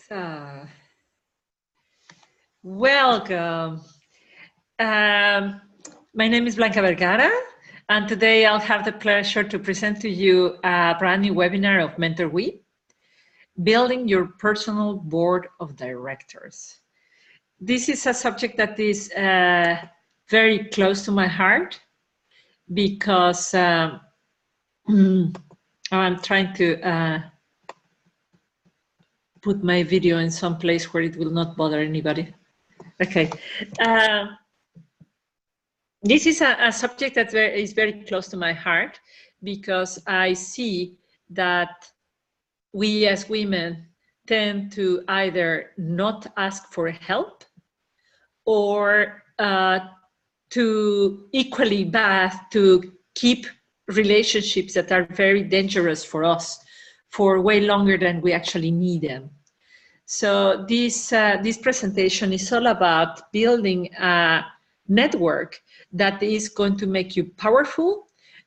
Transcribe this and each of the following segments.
So, welcome. My name is Blanca Vergara, and today I'll have the pleasure to present to you a brand new webinar of MentorWe, Building Your Personal Board of Directors. This is a subject that is very close to my heart because I'm trying to put my video in some place where it will not bother anybody. Okay. This is a subject that is very close to my heart because I see that we as women tend to either not ask for help or to equally bad to keep relationships that are very dangerous for us for way longer than we actually need them. So this presentation is all about building a network that is going to make you powerful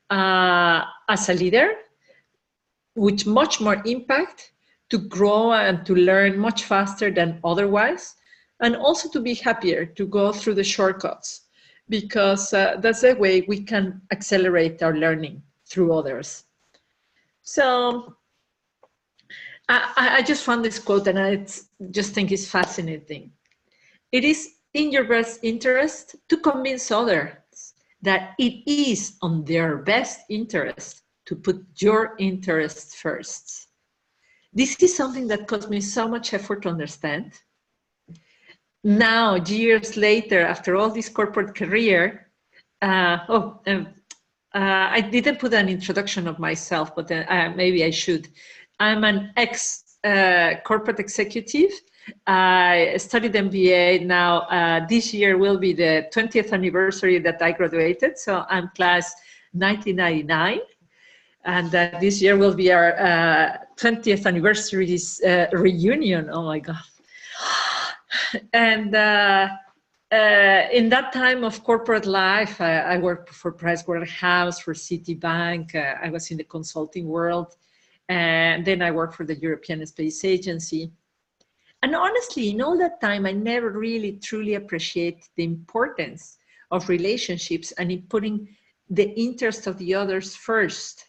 as a leader, with much more impact, to grow and to learn much faster than otherwise, and also to be happier, to go through the shortcuts, because that's the way we can accelerate our learning through others. So I just found this quote and I just think it's fascinating. It is in your best interest to convince others that it is on their best interest to put your interests first. This is something that cost me so much effort to understand. Now, years later, after all this corporate career, I didn't put an introduction of myself, but maybe I should. I'm an ex-corporate executive. I studied MBA. Now, this year will be the 20th anniversary that I graduated. So I'm class 1999. And this year will be our 20th anniversary reunion. Oh, my God. And in that time of corporate life, I worked for Pricewaterhouse, for Citibank. I was in the consulting world. And then I worked for the European Space Agency. And honestly, in all that time, I never really truly appreciated the importance of relationships and in putting the interest of the others first.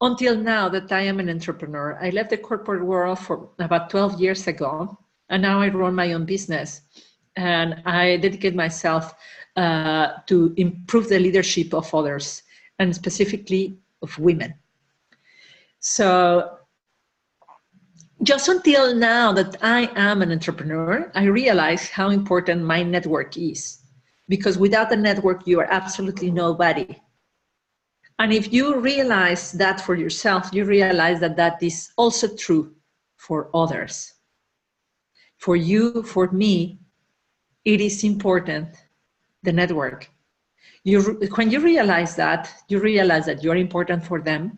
Until now that I am an entrepreneur. I left the corporate world for about 12 years ago, and now I run my own business. And I dedicate myself to improve the leadership of others, and specifically of women. So just until now that I am an entrepreneur, I realize how important my network is. Because without a network, you are absolutely nobody. And if you realize that for yourself, you realize that that is also true for others. For you, for me, it is important, the network. When you realize that you're important for them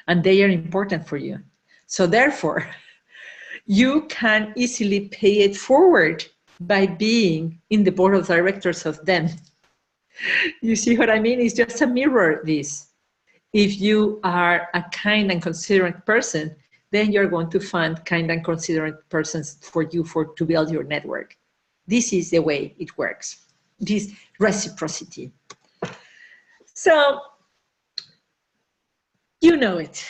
and they are important for you. So therefore, you can easily pay it forward by being in the board of directors of them. You see what I mean? It's just a mirror, this. If you are a kind and considerate person, then you're going to find kind and considerate persons for you to build your network. This is the way it works, this reciprocity. So, you know it.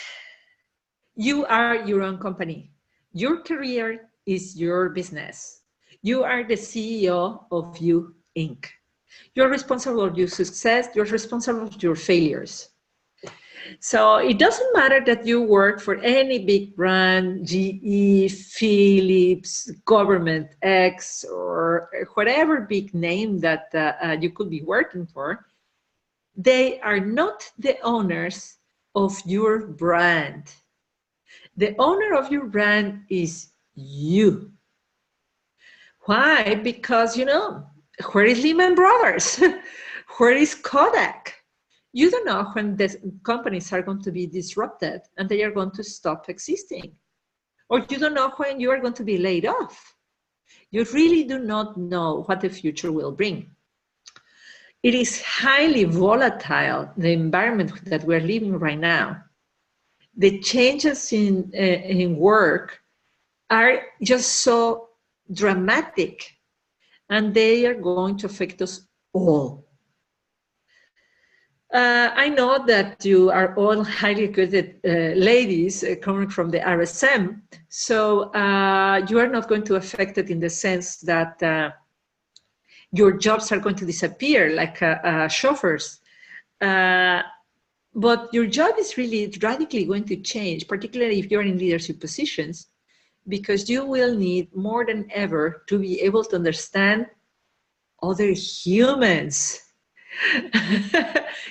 You are your own company. Your career is your business. You are the CEO of You, Inc. You're responsible for your success. You're responsible for your failures. So it doesn't matter that you work for any big brand, GE, Philips, Government X, or whatever big name that you could be working for. They are not the owners of your brand. The owner of your brand is you. Why? Because, you know, where is Lehman Brothers? Where is Kodak? You don't know when the companies are going to be disrupted and they are going to stop existing. Or you don't know when you are going to be laid off. You really do not know what the future will bring. It is highly volatile, the environment that we're living right now. The changes in work are just so dramatic, and they are going to affect us all. I know that you are all highly educated ladies coming from the RSM, so you are not going to affect it in the sense that your jobs are going to disappear like chauffeurs. But your job is really radically going to change, particularly if you're in leadership positions, because you will need more than ever to be able to understand other humans.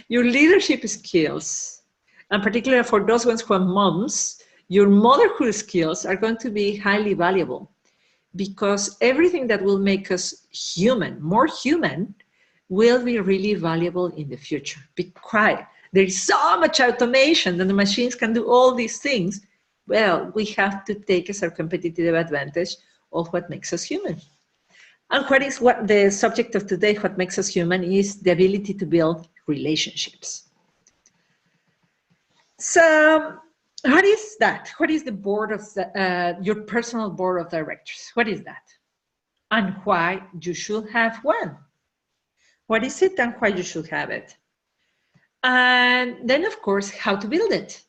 Your leadership skills, and particularly for those ones who are moms, your motherhood skills are going to be highly valuable, because everything that will make us human, more human, will be really valuable in the future. Be quiet. There's so much automation and the machines can do all these things. Well, we have to take as our competitive advantage of what makes us human. And what the subject of today, what makes us human, is the ability to build relationships. So what is that? What is the board of your personal board of directors? What is that? And why you should have one? What is it and why you should have it? And then, of course, how to build it.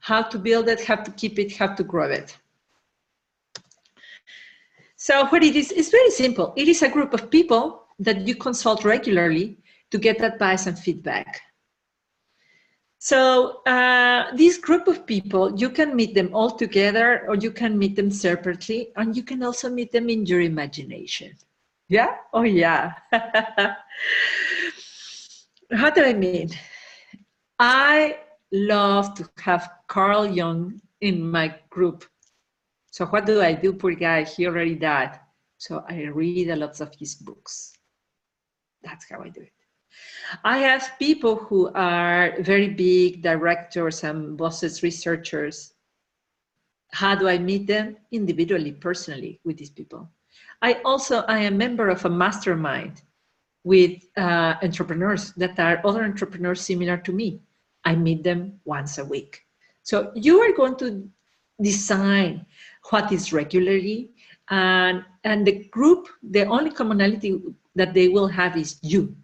How to build it, how to keep it, how to grow it. So what it is, it's very simple. It is a group of people that you consult regularly to get advice and feedback. So this group of people, you can meet them all together or you can meet them separately, and you can also meet them in your imagination. Yeah? Oh, yeah. How do I mean? I love to have Carl Jung in my group. So what do I do, poor guy? He already died. So I read a lot of his books. That's how I do it. I have people who are very big directors and bosses, researchers. How do I meet them? Individually, personally, with these people. I am a member of a mastermind with entrepreneurs that are other entrepreneurs similar to me. I meet them once a week. So you are going to design what is regularly, and the group, the only commonality that they will have is you.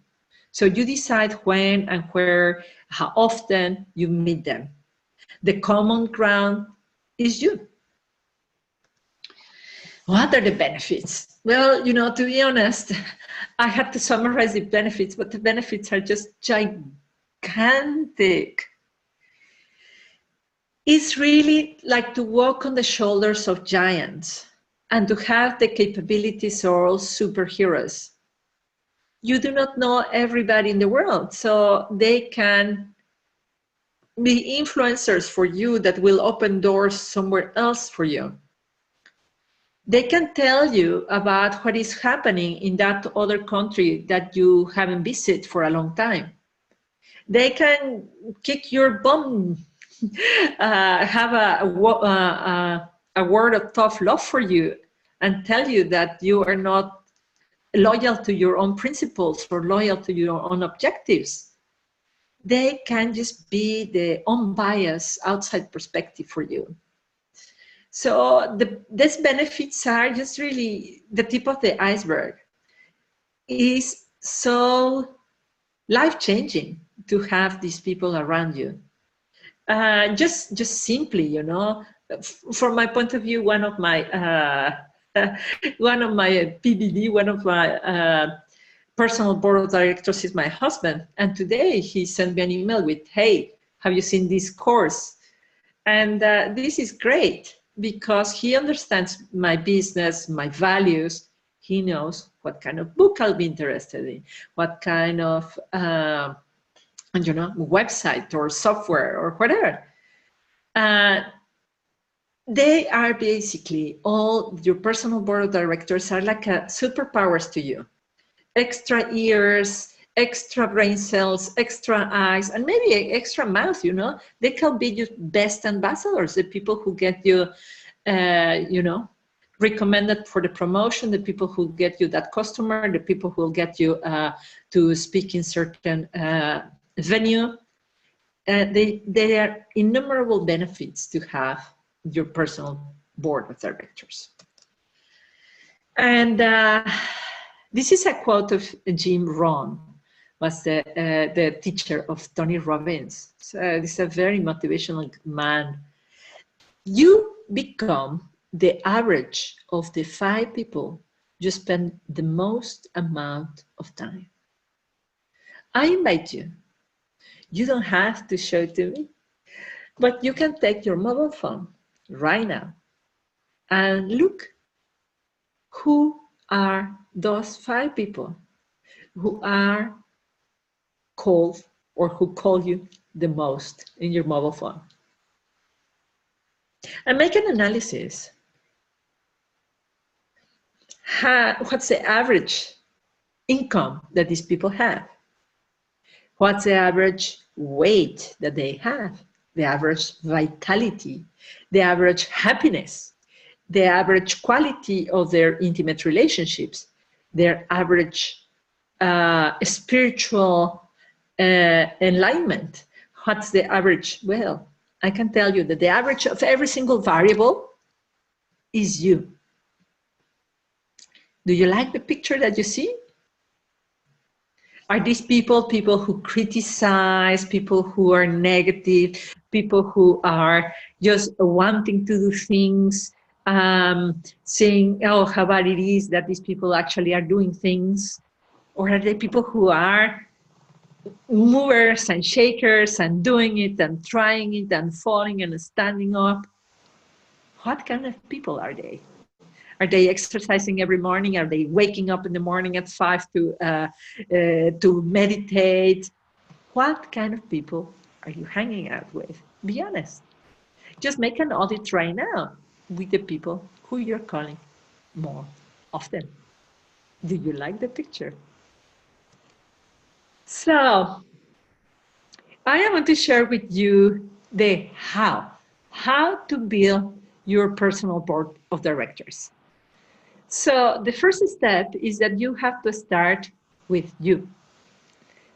So you decide when and where, how often you meet them. The common ground is you. What are the benefits? Well, you know, to be honest, I had to summarize the benefits, but the benefits are just gigantic. It's really like to walk on the shoulders of giants and to have the capabilities of all superheroes. You do not know everybody in the world, so they can be influencers for you that will open doors somewhere else for you. They can tell you about what is happening in that other country that you haven't visited for a long time. They can kick your bum, have a word of tough love for you and tell you that you are not loyal to your own principles or loyal to your own objectives. They can just be the unbiased outside perspective for you. So these benefits are just really the tip of the iceberg. It is so life-changing to have these people around you. Just simply, you know, from my point of view, one of my PBD, one of my personal board of directors is my husband. And today he sent me an email with, hey, have you seen this course? And this is great because he understands my business, my values. He knows what kind of book I'll be interested in, what kind of you know, website or software or whatever. They are basically all your personal board of directors are like superpowers to you. Extra ears, extra brain cells, extra eyes, and maybe an extra mouth, you know. They can be your best ambassadors, the people who get you, you know, recommended for the promotion, the people who get you that customer, the people who will get you to speak in certain venue. There are innumerable benefits to have your personal board of directors. And this is a quote of Jim Rohn, was the teacher of Tony Robbins. So this is a very motivational man. You become the average of the 5 people you spend the most amount of time. I invite you. You don't have to show it to me, but you can take your mobile phone right now and look who are those 5 people who are called or who call you the most in your mobile phone. And make an analysis. What's the average income that these people have? What's the average weight that they have? The average vitality, the average happiness, the average quality of their intimate relationships, their average spiritual enlightenment. What's the average? Well, I can tell you that the average of every single variable is you. Do you like the picture that you see? Are these people who criticize, people who are negative, people who are just wanting to do things, saying, oh, how bad it is that these people actually are doing things? Or are they people who are movers and shakers and doing it and trying it and falling and standing up? What kind of people are they? Are they exercising every morning? Are they waking up in the morning at 5 to meditate? What kind of people are you hanging out with? Be honest. Just make an audit right now with the people who you're calling more often. Do you like the picture? So I am going to share with you the how to build your personal board of directors. So the first step is that you have to start with you.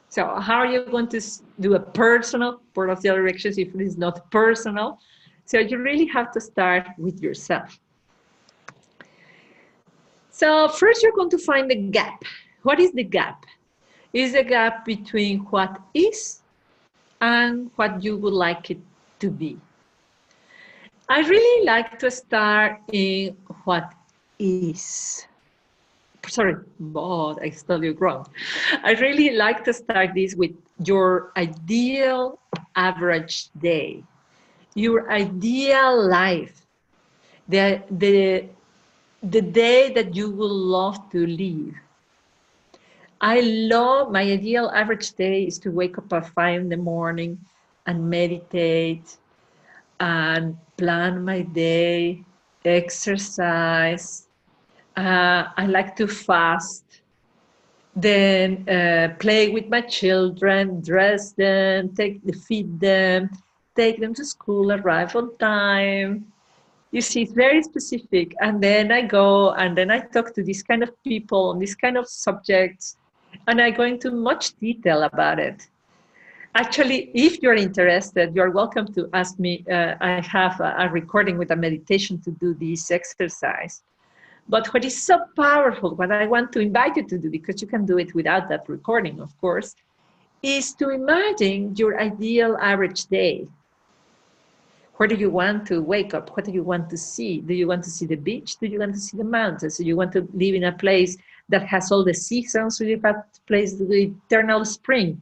So how are you going to do a personal board of directors if it is not personal? So you really have to start with yourself. So first you're going to find the gap. What is the gap? It's the gap between what is and what you would like it to be. I really like to start in what is. Sorry, but I spelled it wrong. I really like to start this with your ideal average day, your ideal life, the day that you would love to live. I love my ideal average day is to wake up at 5 in the morning and meditate and plan my day, exercise. I like to fast, then play with my children, dress them, feed them, take them to school, arrive on time. You see, it's very specific. And then I go and then I talk to this kind of people on this kind of subjects, and I go into much detail about it. Actually, if you're interested, you're welcome to ask me. I have a recording with a meditation to do this exercise. But what is so powerful, what I want to invite you to do, because you can do it without that recording, of course, is to imagine your ideal average day. Where do you want to wake up? What do you want to see? Do you want to see the beach? Do you want to see the mountains? Do you want to live in a place that has all the seasons? Do you want a place with eternal spring?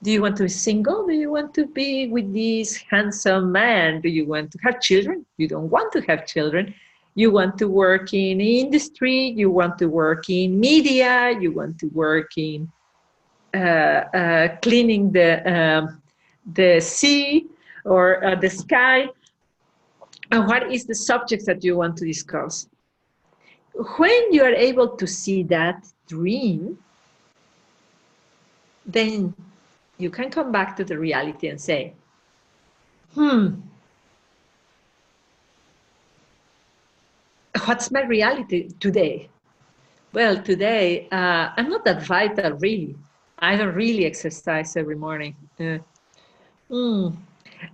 Do you want to be single? Do you want to be with this handsome man? Do you want to have children? You don't want to have children. You want to work in industry. You want to work in media. You want to work in cleaning the sea or the sky. And what is the subject that you want to discuss? When you are able to see that dream, then you can come back to the reality and say, what's my reality today? Well, today, I'm not that vital, really. I don't really exercise every morning.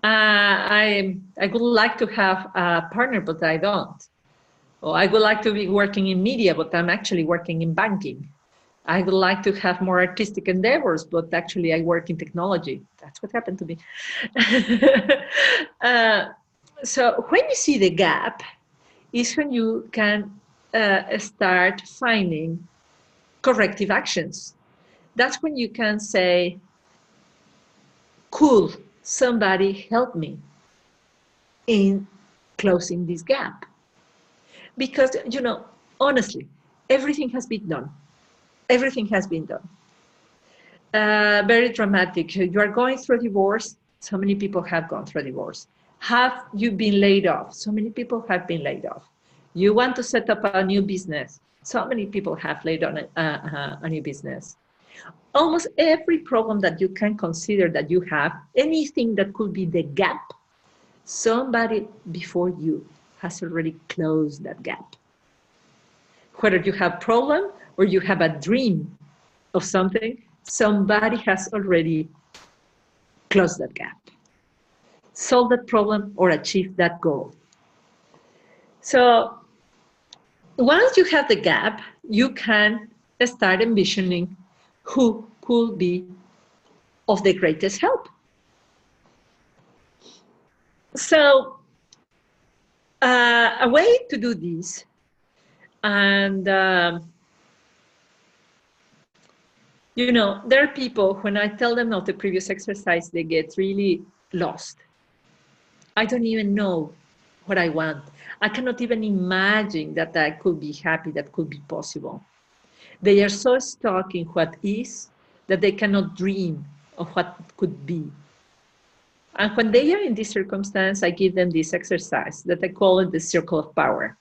I would like to have a partner, but I don't. Or I would like to be working in media, but I'm actually working in banking. I would like to have more artistic endeavors, but actually I work in technology. That's what happened to me. uh, so when you see the gap is when you can start finding corrective actions. That's when you can say, cool, somebody help me in closing this gap. Because, honestly, everything has been done. Everything has been done. Very dramatic. You are going through a divorce. So many people have gone through a divorce. Have you been laid off? So many people have been laid off. You want to set up a new business. So many people have laid on a new business. Almost every problem that you can consider that you have, anything that could be the gap, somebody before you has already closed that gap. Whether you have a problem or you have a dream of something, somebody has already closed that gap, solved that problem, or achieved that goal. So once you have the gap, you can start envisioning who could be of the greatest help. So a way to do this, and there are people, when I tell them of the previous exercise, they get really lost. I don't even know what I want. I cannot even imagine that I could be happy, that could be possible. They are so stuck in what is that they cannot dream of what could be. And when they are in this circumstance, I give them this exercise that I call it the circle of power.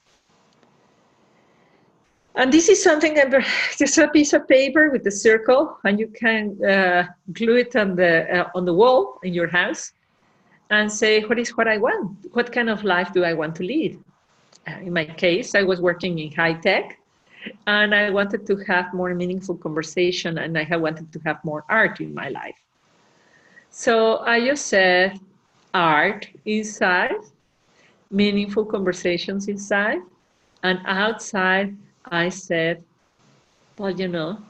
And this is something that just a piece of paper with a circle, and you can glue it on the wall in your house and say, what is what I want? What kind of life do I want to lead? In my case, I was working in high tech, and I wanted to have more meaningful conversation, and I wanted to have more art in my life. So I just said art inside, meaningful conversations inside, and outside I said, well,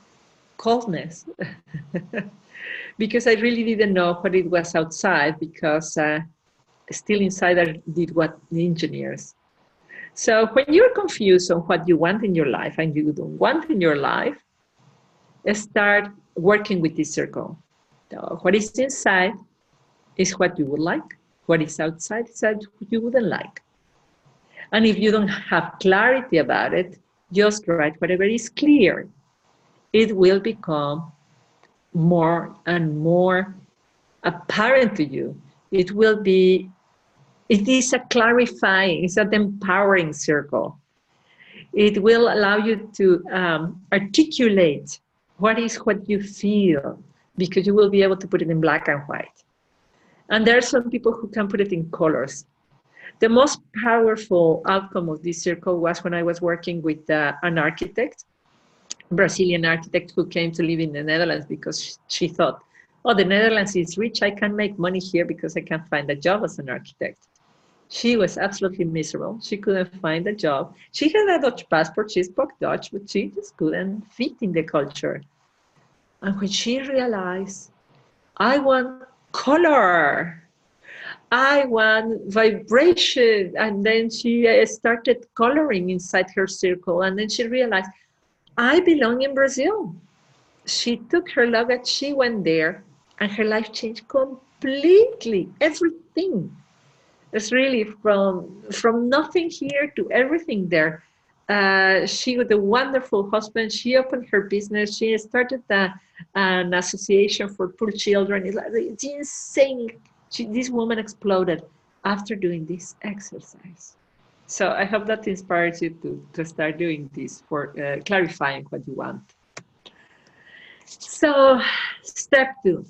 coldness. Because I really didn't know what it was outside, because still inside I did what the engineers. So when you're confused on what you want in your life and you don't want in your life, start working with this circle. So what is inside is what you would like. What is outside is what you wouldn't like. And if you don't have clarity about it, just write whatever is clear. It will become more and more apparent to you. It is a clarifying, it's an empowering circle. It will allow you to articulate what you feel, because you will be able to put it in black and white. And there are some people who can put it in colors. The most powerful outcome of this circle was when I was working with an architect, Brazilian architect, who came to live in the Netherlands because she thought, oh, the Netherlands is rich, I can make money here because I can find a job as an architect. She was absolutely miserable. She couldn't find a job. She had a Dutch passport, she spoke Dutch, but she just couldn't fit in the culture. And when she realized, I want color, I want vibration, and then she started coloring inside her circle, and then she realized, I belong in Brazil. She took her luggage, she went there, and her life changed completely, everything. It's really from nothing here to everything there. She was a wonderful husband. She opened her business. She started an association for poor children. It's insane. This woman exploded after doing this exercise. So I hope that inspires you to start doing this for clarifying what you want. So step two.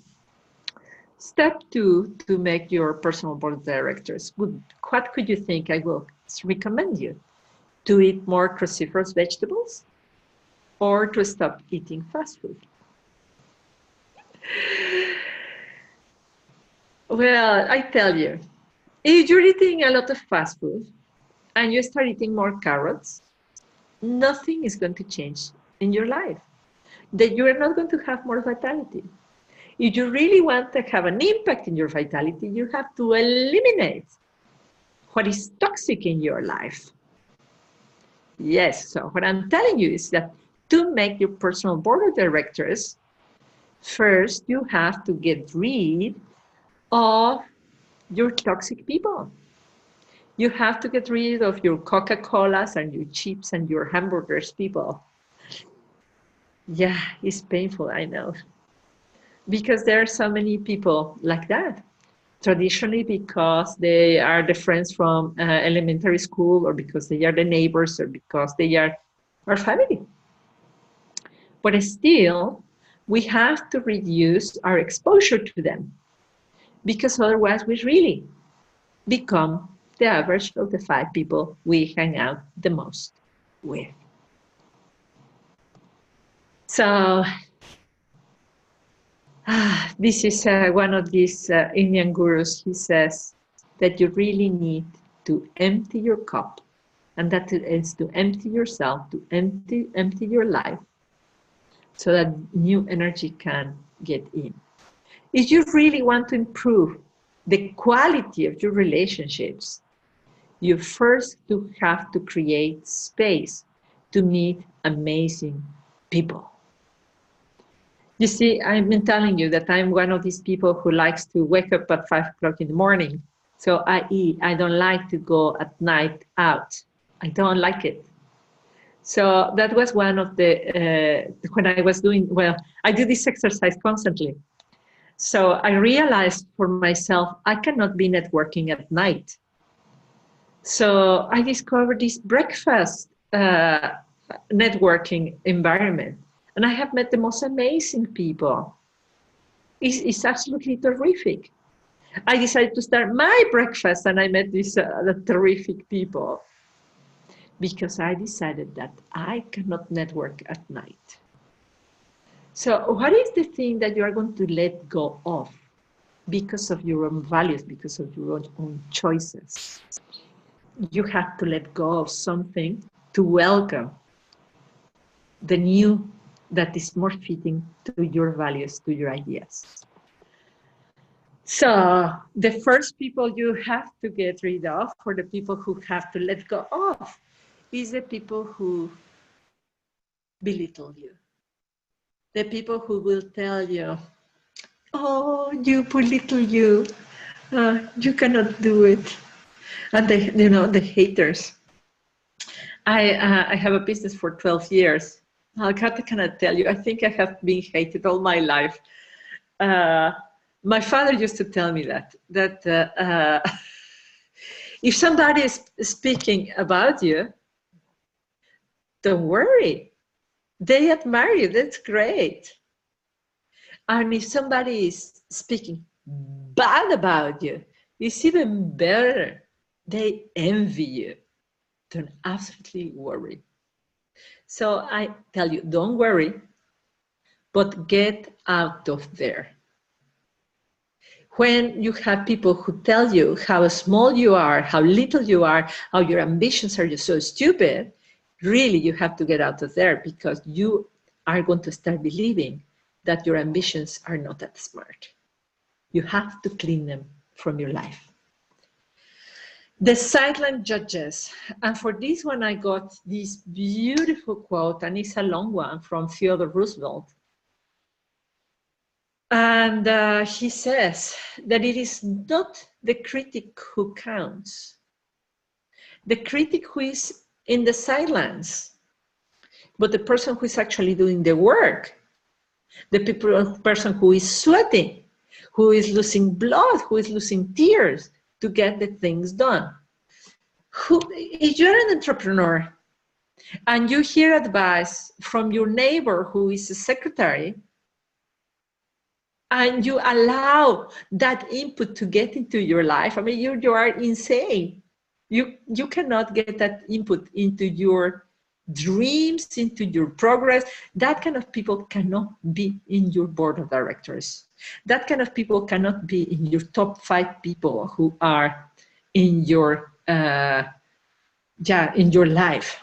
Step two, to make your personal board of directors. What could you think I will recommend you? To eat more cruciferous vegetables, or to stop eating fast food? Well, I tell you, if you're eating a lot of fast food and you start eating more carrots, nothing is going to change in your life. That you are not going to have more vitality. If you really want to have an impact in your vitality, you have to eliminate what is toxic in your life. Yes, so what I'm telling you is that to make your personal board of directors, first you have to get rid of your toxic people. You have to get rid of your Coca-Colas and your chips and your hamburgers people. Yeah, it's painful, I know. Because there are so many people like that. Traditionally, because they are the friends from elementary school, or because they are the neighbors, or because they are our family. But still, we have to reduce our exposure to them, because otherwise we really become the average of the 5 people we hang out the most with. So this is one of these Indian gurus. He says that you really need to empty your cup, and that is to empty yourself, to empty your life, so that new energy can get in. If you really want to improve the quality of your relationships, you first have to create space to meet amazing people. You see, I've been telling you that I'm one of these people who likes to wake up at 5 o'clock in the morning. So I don't like to go at night out. I don't like it. So that was one of the, when I was doing, well, I do this exercise constantly. So I realized for myself, I cannot be networking at night. So I discovered this breakfast networking environment. And I have met the most amazing people. It's absolutely terrific. I decided to start my breakfast, and I met these terrific people, because I decided that I cannot network at night. So what is the thing that you are going to let go of because of your own values, because of your own choices? You have to let go of something to welcome the new that is more fitting to your values, to your ideas. So the first people you have to get rid of, or the people who have to let go of, is the people who belittle you. The people who will tell you, oh, you poor little you cannot do it. And the haters. I have a business for 12 years. What can I tell you? I think I have been hated all my life. My father used to tell me that if somebody is speaking about you, don't worry. They admire you. That's great. And if somebody is speaking bad about you, it's even better. They envy you. Don't absolutely worry. So I tell you, don't worry, but get out of there. When you have people who tell you how small you are, how little you are, how your ambitions are just so stupid, really you have to get out of there, because you are going to start believing that your ambitions are not that smart. You have to clean them from your life. The silent judges. And for this one, I got this beautiful quote, and it's a long one, from Theodore Roosevelt. And he says that it is not the critic who counts, the critic who is in the silence, but the person who is actually doing the work, the person who is sweating, who is losing blood, who is losing tears to get the things done. If you're an entrepreneur and you hear advice from your neighbor who is a secretary, and you allow that input to get into your life, I mean, you are insane. You cannot get that input into your dreams, into your progress. That kind of people cannot be in your board of directors. That kind of people cannot be in your top 5 people who are in your in your life.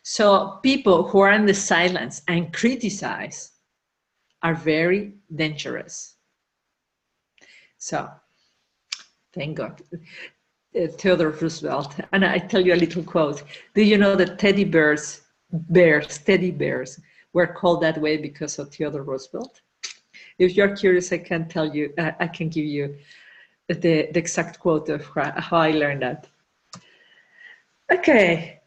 So people who are in the silence and criticize are very dangerous. So thank God. Theodore Roosevelt. And I tell you a little quote. Do you know that teddy bears were called that way because of Theodore Roosevelt? If you're curious, I can tell you, I can give you the exact quote of how I learned that. Okay,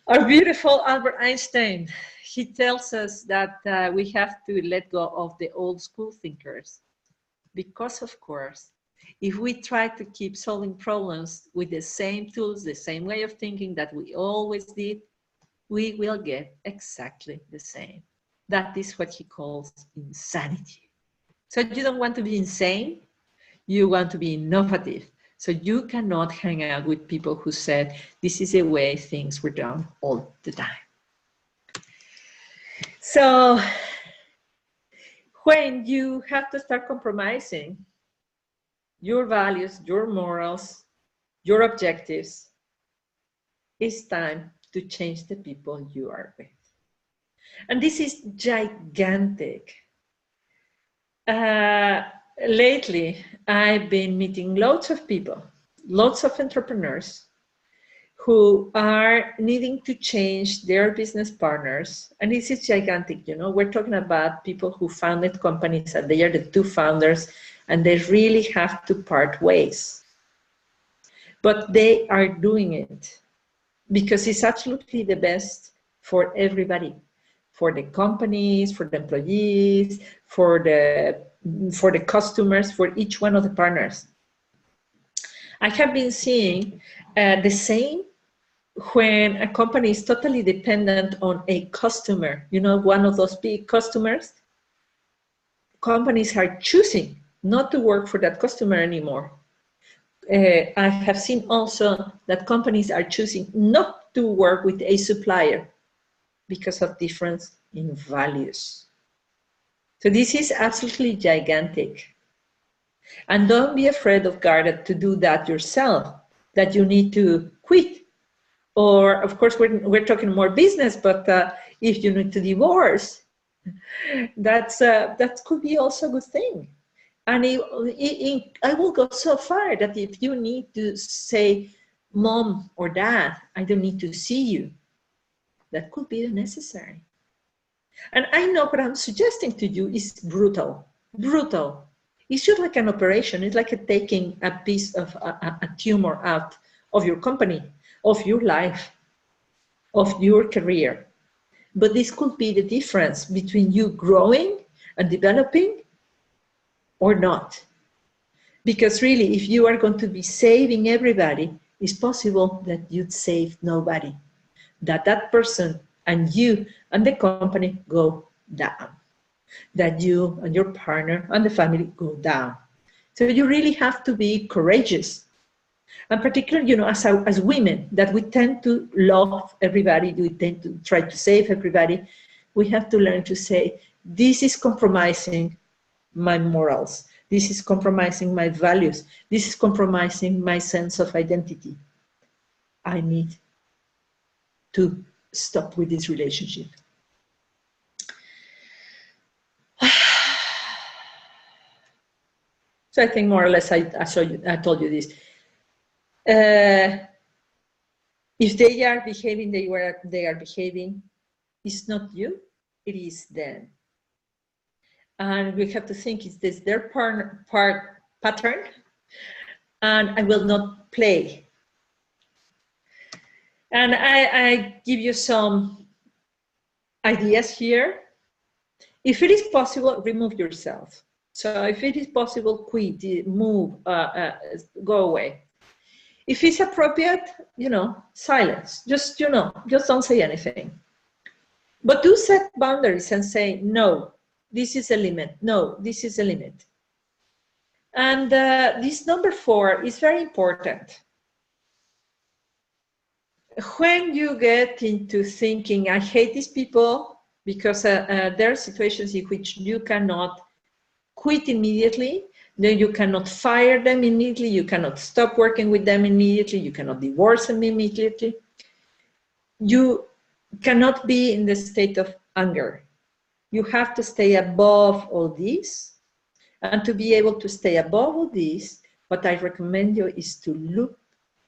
our beautiful Albert Einstein, he tells us that we have to let go of the old school thinkers because, of course, if we try to keep solving problems with the same tools, the same way of thinking that we always did, we will get exactly the same. That is what he calls insanity. So you don't want to be insane, you want to be innovative. So you cannot hang out with people who said, this is the way things were done all the time. So when you have to start compromising your values, your morals, your objectives, it's time to change the people you are with. And this is gigantic. Lately, I've been meeting lots of people, lots of entrepreneurs who are needing to change their business partners. And this is gigantic, you know, we're talking about people who founded companies and they are the 2 founders and they really have to part ways. But they are doing it because it's absolutely the best for everybody, for the companies, for the employees, for the customers, for each one of the partners. I have been seeing the same when a company is totally dependent on a customer, you know, one of those big customers. Companies are choosing not to work for that customer anymore. I have seen also that companies are choosing not to work with a supplier because of difference in values. So this is absolutely gigantic. And don't be afraid of Garda to do that yourself, that you need to quit. Or of course, we're talking more business, but if you need to divorce, that could be also a good thing. And I will go so far that if you need to say, Mom or Dad, I don't need to see you, that could be necessary. And I know what I'm suggesting to you is brutal. It's just like an operation. It's like taking a piece of a tumor out of your company, of your life, of your career. But this could be the difference between you growing and developing or not. Because really, if you are going to be saving everybody, it's possible that you'd save nobody. That person and you and the company go down. That you and your partner and the family go down. So you really have to be courageous. And particularly, you know, as women, that we tend to love everybody, we tend to try to save everybody, we have to learn to say, this is compromising my morals. This is compromising my values. This is compromising my sense of identity. I need to stop with this relationship. So I think more or less I told you this. If they are behaving the way they are behaving, it's not you, it is them. And we have to think, is this their pattern? And I will not play. And I give you some ideas here. If it is possible, remove yourself. So if it is possible, quit, move, go away. If it's appropriate, you know, silence. Just, you know, just don't say anything. But do set boundaries and say, no, this is a limit. No, this is a limit. And this number 4 is very important. When you get into thinking, I hate these people because there are situations in which you cannot quit immediately, then you cannot fire them immediately, you cannot stop working with them immediately, you cannot divorce them immediately. You cannot be in the state of anger. You have to stay above all this. And to be able to stay above all this, what I recommend you is to look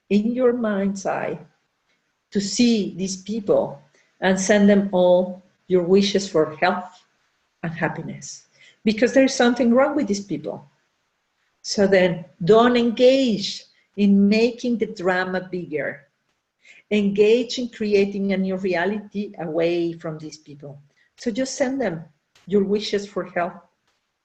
in your mind's eye to see these people and send them all your wishes for health and happiness. Because there's something wrong with these people. So then don't engage in making the drama bigger. Engage in creating a new reality away from these people. So just send them your wishes for health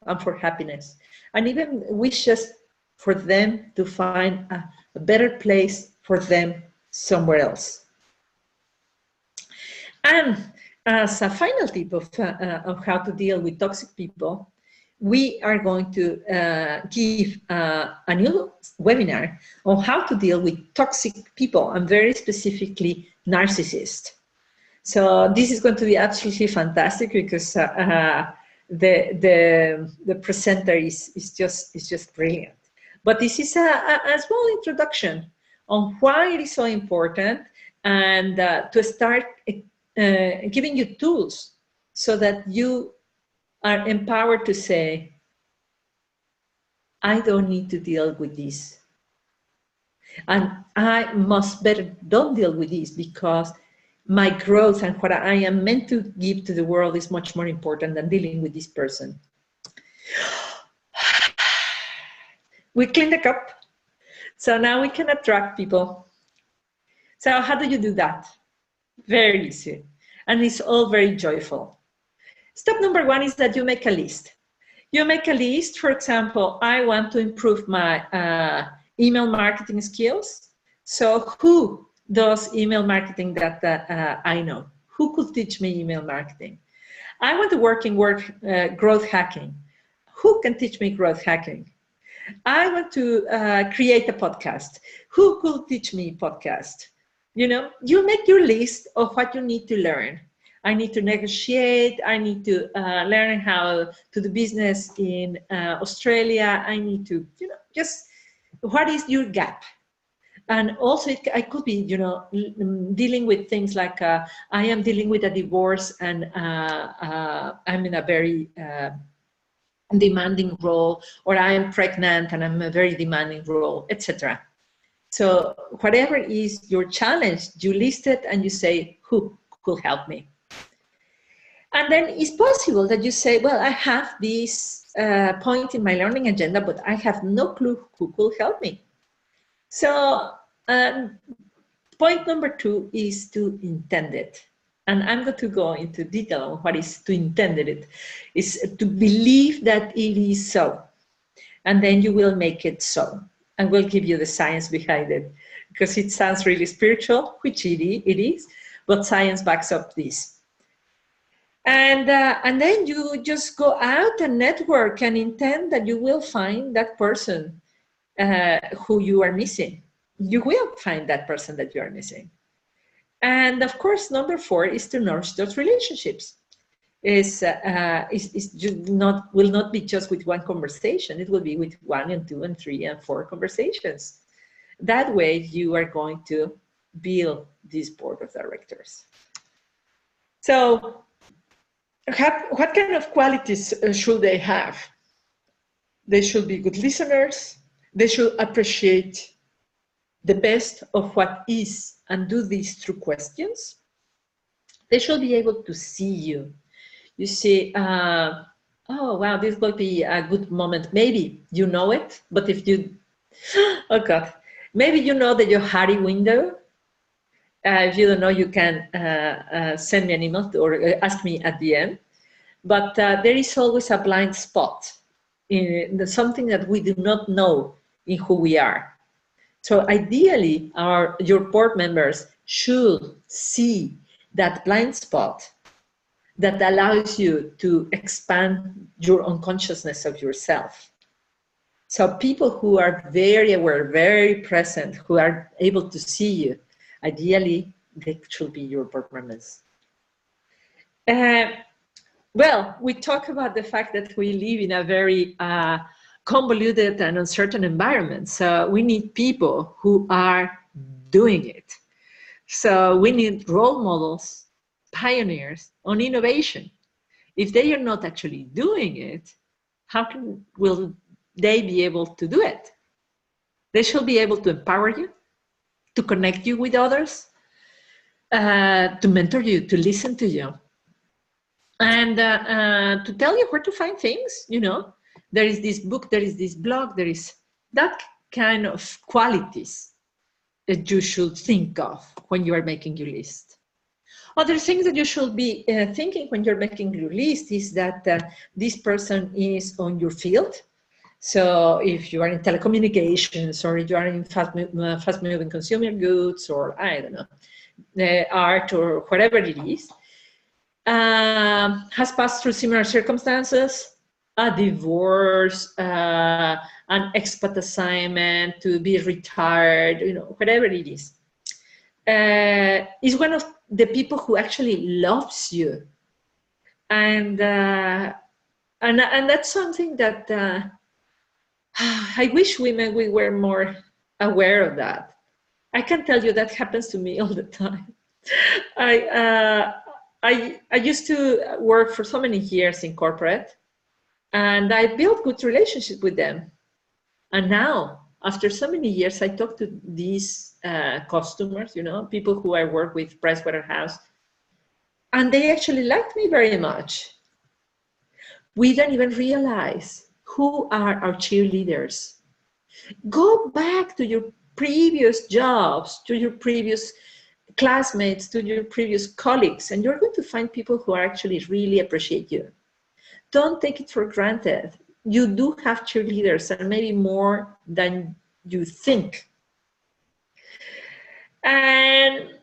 and for happiness, and even wishes for them to find a better place for them somewhere else. And as a final tip of how to deal with toxic people, we are going to give a new webinar on how to deal with toxic people, and very specifically narcissists. So this is going to be absolutely fantastic, because the presenter is just brilliant. But this is a small introduction on why it is so important, and to start giving you tools so that you are empowered to say, I don't need to deal with this. And I must better don't deal with this, because my growth and what I am meant to give to the world is much more important than dealing with this person. We clean the cup, so now we can attract people. So how do you do that? Very easy, and it's all very joyful. Step number one is that you make a list. You make a list. For example, I want to improve my email marketing skills. So who does email marketing that I know? Who could teach me email marketing? I want to work in growth hacking. Who can teach me growth hacking? I want to create a podcast. Who could teach me podcast? You know, you make your list of what you need to learn. I need to negotiate. I need to learn how to do business in Australia. I need to, you know, just what is your gap? And also I could be, you know, dealing with things like I am dealing with a divorce, and I'm in a very demanding role, or I'm pregnant and I'm a very demanding role, etc. So whatever is your challenge, you list it and you say, who could help me? And then it's possible that you say, well, I have this point in my learning agenda, but I have no clue who could help me. So point number two is to intend it. And I'm going to go into detail on what is to intend it. Is to believe that it is so. And then you will make it so. And we'll give you the science behind it, because it sounds really spiritual, which it is, but science backs up this. And then you just go out and network and intend that you will find that person who you are missing. You will find that person that you are missing. And of course, number four is to nourish those relationships. Will not be just with one conversation. It will be with 1 and 2 and 3 and 4 conversations. That way, you are going to build this board of directors. So, what kind of qualities should they have? They should be good listeners. They should appreciate the best of what is and do these through questions. They should be able to see you. You see, oh, wow, this will be a good moment. Maybe you know it, but if you, oh God, maybe you know the Johari window. If you don't know, you can send me an email or ask me at the end. But there is always a blind spot in something that we do not know in who we are. So ideally, your board members should see that blind spot that allows you to expand your unconsciousness of yourself. So people who are very aware, very present, who are able to see you, ideally, they should be your board members. Well, we talk about the fact that we live in a very convoluted and uncertain environment. So we need people who are doing it. So we need role models, pioneers on innovation. If they are not actually doing it, will they be able to do it? They should be able to empower you, to connect you with others, to mentor you, to listen to you, and to tell you where to find things. You know, there is this book, there is this blog, there is that kind of qualities that you should think of when you are making your list. Other things that you should be thinking when you're making your list is that this person is on your field. So if you are in telecommunications, or you are in fast-moving consumer goods, or I don't know, art, or whatever it is, has passed through similar circumstances, a divorce, an expat assignment, to be retired, you know, whatever it is one of the people who actually loves you, and that's something that I wish we were more aware of that. I can tell you that happens to me all the time. I used to work for so many years in corporate, and I built good relationships with them. And now, after so many years, I talk to these customers, you know, people who I work with, Pricewaterhouse, and they actually like me very much. We don't even realize who are our cheerleaders. Go back to your previous jobs, to your previous classmates, to your previous colleagues, and you're going to find people who are actually really appreciate you. Don't take it for granted. You do have cheerleaders, and maybe more than you think. And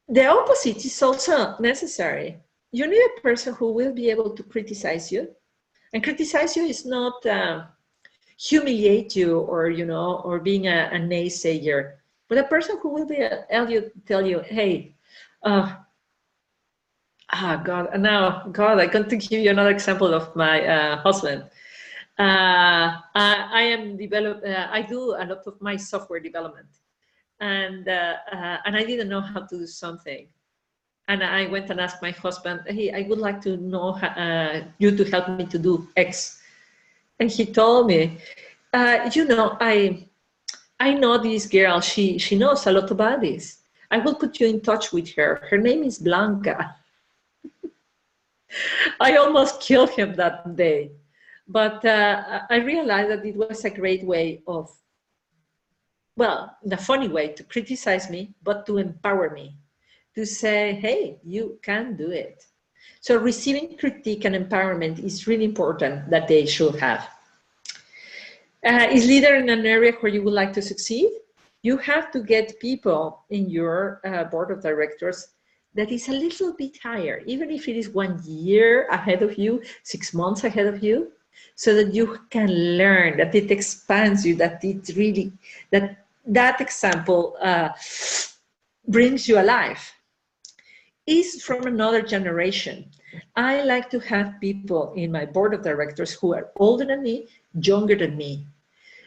the opposite is also necessary. You need a person who will be able to criticize you. And criticize you is not humiliate you, or, you know, or being a naysayer, but a person who will be tell you, hey, God, I can't give you another example of my husband. I do a lot of my software development, and I didn't know how to do something, and I went and asked my husband, hey, I would like to know you to help me to do X, and he told me, you know, I know this girl. She knows a lot about this. I will put you in touch with her. Her name is Blanca. I almost killed him that day. But I realized that it was a great way of, well, in a funny way, to criticize me, but to empower me, to say, hey, you can do it. So receiving critique and empowerment is really important that they should have. Is leader in an area where you would like to succeed? You have to get people in your board of directors that is a little bit higher, even if it is 1 year ahead of you, 6 months ahead of you, so that you can learn, that it expands you, that it really, that example brings you alive. Is from another generation. I like to have people in my board of directors who are older than me, younger than me,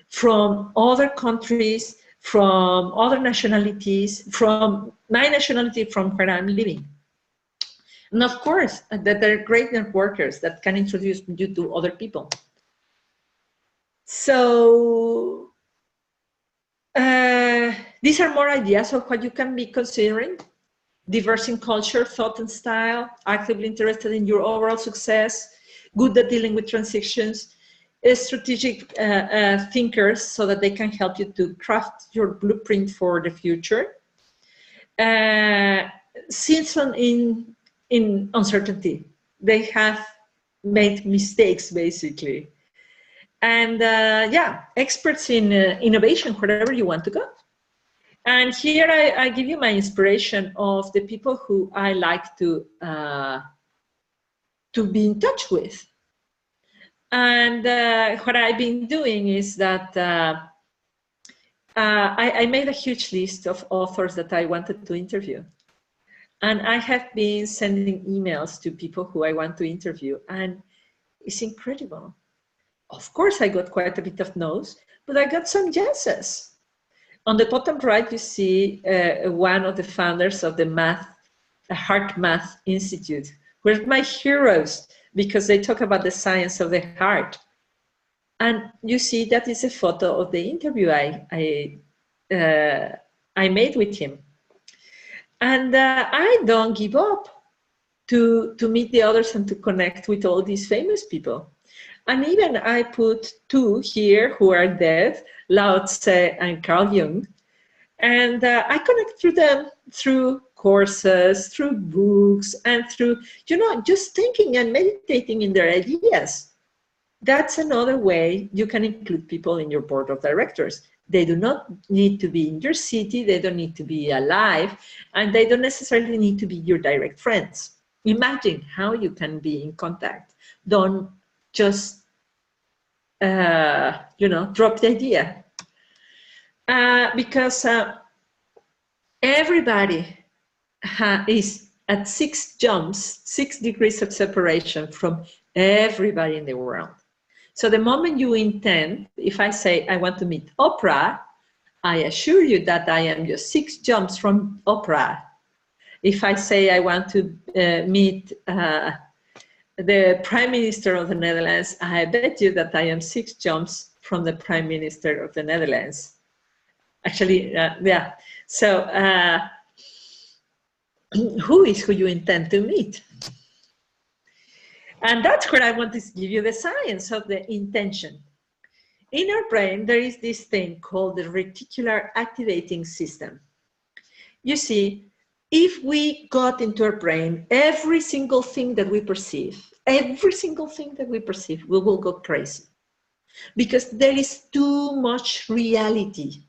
from other countries, from other nationalities, from my nationality, from where I'm living. And of course, that they're great networkers that can introduce you to other people. So these are more ideas of what you can be considering. Diverse in culture, thought and style, actively interested in your overall success, good at dealing with transitions, strategic thinkers so that they can help you to craft your blueprint for the future. Seasoned in uncertainty. They have made mistakes, basically. And yeah, experts in innovation, wherever you want to go. And here I give you my inspiration of the people who I like to be in touch with. And what I've been doing is that I made a huge list of authors that I wanted to interview. And I have been sending emails to people who I want to interview, and it's incredible. Of course, I got quite a bit of no's, but I got some yeses. On the bottom right, you see one of the founders of the Heart Math Institute, who are my heroes because they talk about the science of the heart. And you see that is a photo of the interview I made with him. And I don't give up to meet the others and to connect with all these famous people. And even I put two here who are dead, Lao Tse and Carl Jung. And I connect through them through courses, through books, and through, just thinking and meditating in their ideas. That's another way you can include people in your board of directors. They do not need to be in your city, they don't need to be alive, and they don't necessarily need to be your direct friends. Imagine how you can be in contact. Don't just, drop the idea. Because everybody is at 6 degrees of separation from everybody in the world. So the moment you intend, if I say I want to meet Oprah, I assure you that I am just 6 jumps from Oprah. If I say I want to meet the Prime Minister of the Netherlands, I bet you that I am 6 jumps from the Prime Minister of the Netherlands. Actually, yeah. So who you intend to meet? And that's where I want to give you the science of the intention. In our brain, there is this thing called the reticular activating system. You see, if we got into our brain every single thing that we perceive, we will go crazy. Because there is too much reality.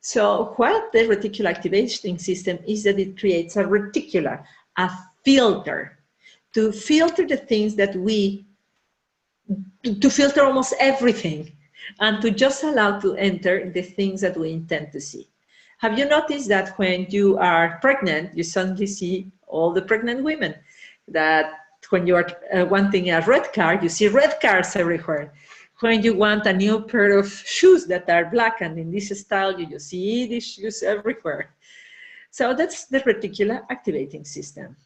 So what the reticular activating system is that it creates a reticular, a filter, to filter the things that to filter almost everything, and to just allow to enter the things that we intend to see. Have you noticed that when you are pregnant, you suddenly see all the pregnant women? That when you are wanting a red car, you see red cars everywhere. When you want a new pair of shoes that are black and in this style, you just see these shoes everywhere. So that's the reticular activating system.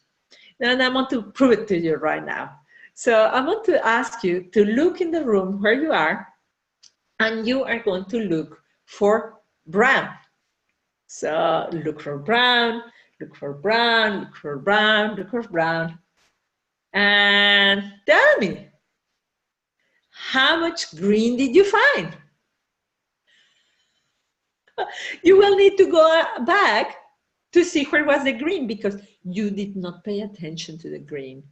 And I want to prove it to you right now. So I want to ask you to look in the room where you are, and you are going to look for brown. So look for brown, look for brown, look for brown, look for brown. And tell me, how much green did you find? You will need to go back to see where was the green, because you did not pay attention to the green.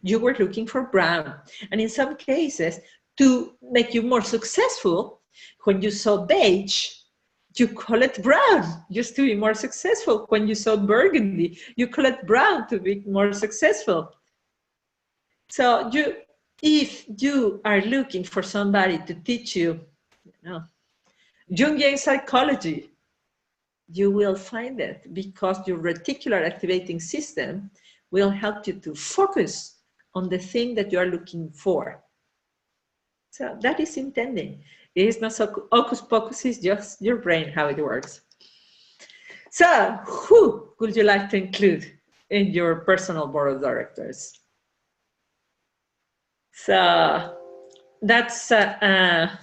You were looking for brown. And in some cases, to make you more successful, when you saw beige, you call it brown just to be more successful. When you saw burgundy, you call it brown to be more successful. So if you are looking for somebody to teach you, Jungian psychology, you will find it, because your reticular activating system will help you to focus on the thing that you are looking for. So that is intending. It is not so hocus pocus, it's just your brain, how it works. So who would you like to include in your personal board of directors? So that's, that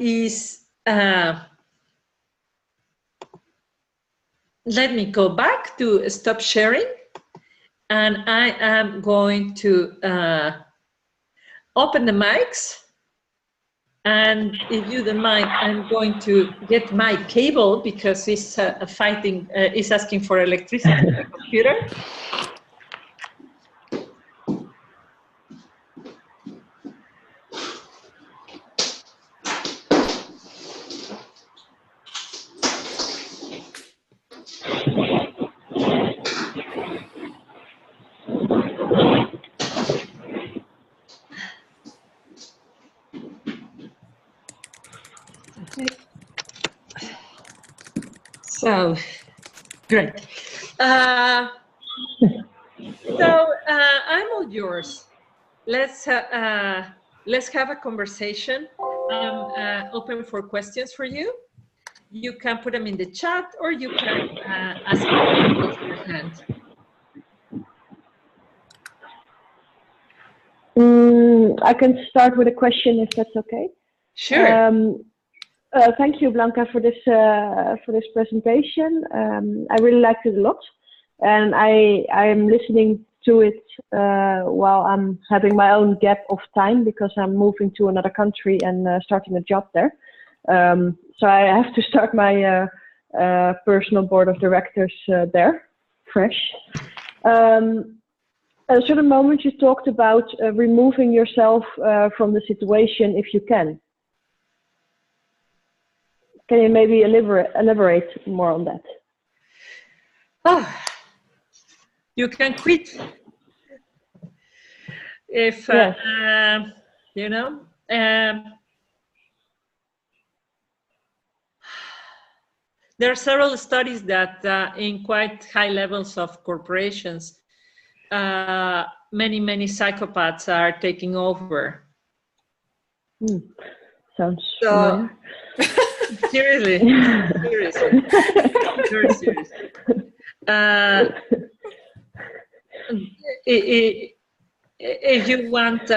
is, let me go back to stop sharing, and I am going to open the mics. And if you don't mind, I'm going to get my cable, because it's it's asking for electricity in the computer. So Great. I'm all yours. Let's have a conversation. I'm open for questions for you. You can put them in the chat, or you can ask me to raise your hand. I can start with a question if that's okay. Sure. Thank you, Blanca, for this presentation. I really liked it a lot, and I'm listening to it while I'm having my own gap of time because I'm moving to another country and starting a job there. So I have to start my personal board of directors there, fresh. At a certain moment, you talked about removing yourself from the situation if you can. Can you maybe elaborate more on that? Oh, you can quit if yes. you know. There are several studies that in quite high levels of corporations, many psychopaths are taking over. Sounds familiar. Seriously, very serious. If you want,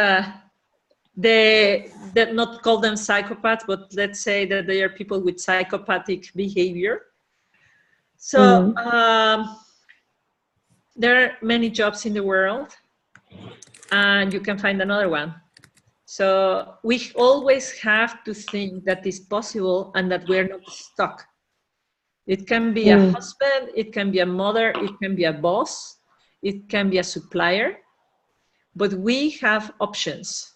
they not call them psychopaths, but let's say that they are people with psychopathic behavior. So there are many jobs in the world, and you can find another one. So we always have to think that it's possible and that we're not stuck. It can be a husband, it can be a mother, it can be a boss, it can be a supplier, but we have options.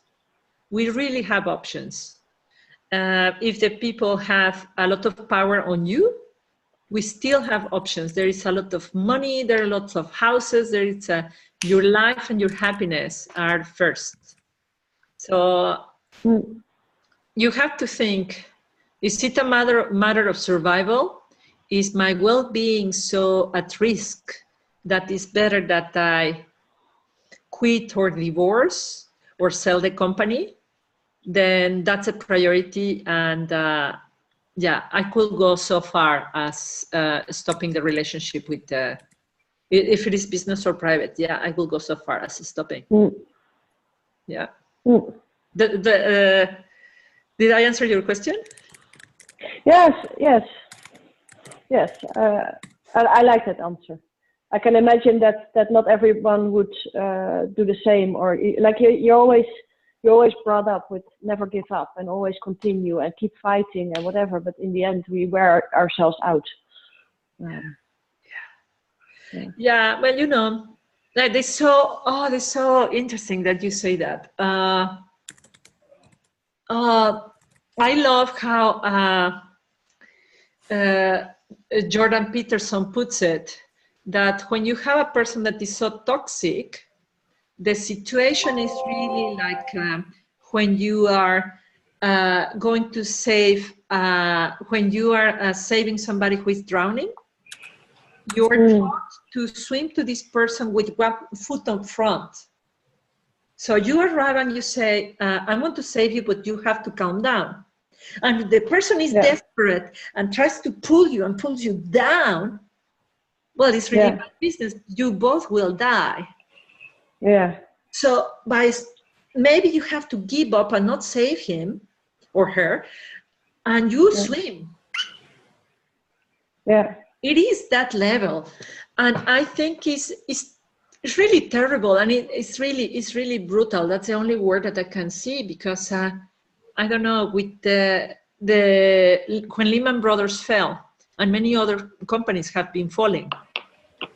We really have options. If the people have a lot of power on you, we still have options. There is a lot of money, there are lots of houses, there is your life and your happiness are first. So you have to think, is it a matter of survival? Is my well-being so at risk that it's better that I quit or divorce or sell the company? Then that's a priority. And yeah, I could go so far as stopping the relationship with, if it is business or private, yeah, I will go so far as stopping. Yeah. Did I answer your question? Yes. I like that answer. I can imagine that not everyone would do the same, or like you're always brought up with never give up and always continue and keep fighting and whatever. But in the end, we wear ourselves out. Yeah. Well, you know, like it's so interesting that you say that. I love how Jordan Peterson puts it, that when you have a person that is so toxic, the situation is really like when you are going to save, when you are saving somebody who is drowning, you are taught to swim to this person with one foot on front. So you arrive and you say, I want to save you, but you have to calm down. And the person is desperate and tries to pull you and pulls you down. Well, it's really bad business. You both will die. Yeah. So maybe you have to give up and not save him or her, and you swim. Yeah. It is that level, and I think it's really terrible, and it's really brutal. That's the only word that I can see, because I don't know, with when Lehman Brothers fell and many other companies have been falling,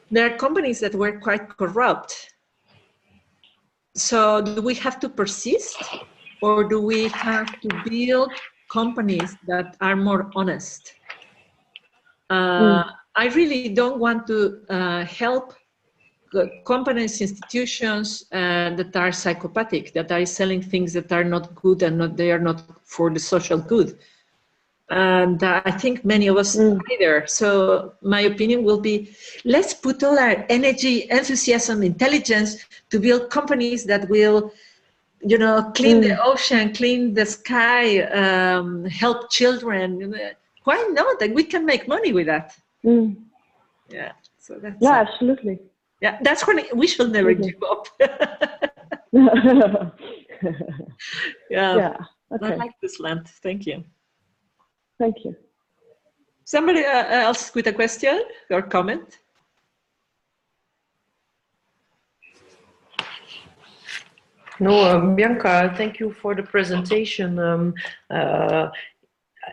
there are companies that were quite corrupt. So do we have to persist, or do we have to build companies that are more honest? I really don't want to help companies, institutions that are psychopathic, that are selling things that are not good and they are not for the social good. And I think many of us either. So my opinion will be, let's put all our energy, enthusiasm, intelligence to build companies that will, you know, clean the ocean, clean the sky, help children. Why not? And we can make money with that. Yeah. So that's. Yeah, absolutely. Yeah, that's when we should never give up. Yeah. Okay. I like this, Land. Thank you. Thank you. Somebody else with a question or comment? No, Bianca, thank you for the presentation.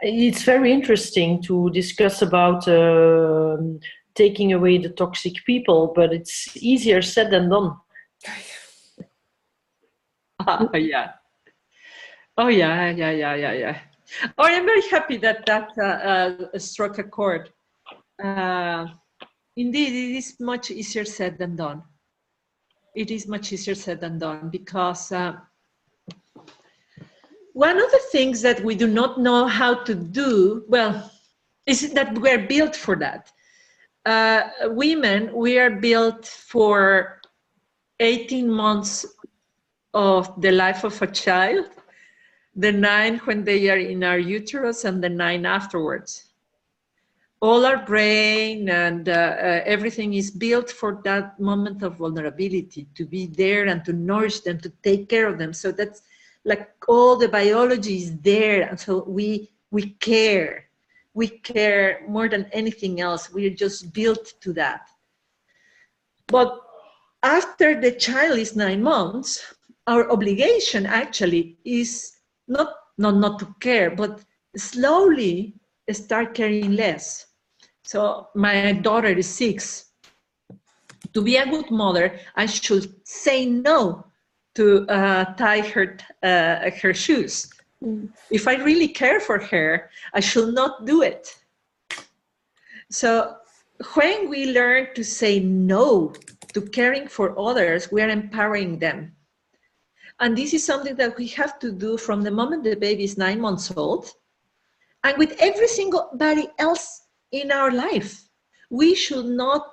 It's very interesting to discuss about taking away the toxic people, but it's easier said than done. Yeah. Oh, yeah. Oh, I'm very happy that struck a chord. Indeed, it is much easier said than done. It is much easier said than done because one of the things that we do not know how to do, well, is that we're built for that. Women, we are built for 18 months of the life of a child, the 9 when they are in our uterus, and the 9 afterwards. All our brain and everything is built for that moment of vulnerability, to be there and to nourish them, to take care of them. So that's like all the biology is there. And so we care. We care more than anything else. We're just built to that. But after the child is 9 months, our obligation actually is not to care, but slowly start caring less. So my daughter is 6. To be a good mother, I should say no to tie her shoes. If I really care for her, I should not do it. So when we learn to say no to caring for others, we are empowering them. And this is something that we have to do from the moment the baby is 9 months old, and with every single body else in our life. We should not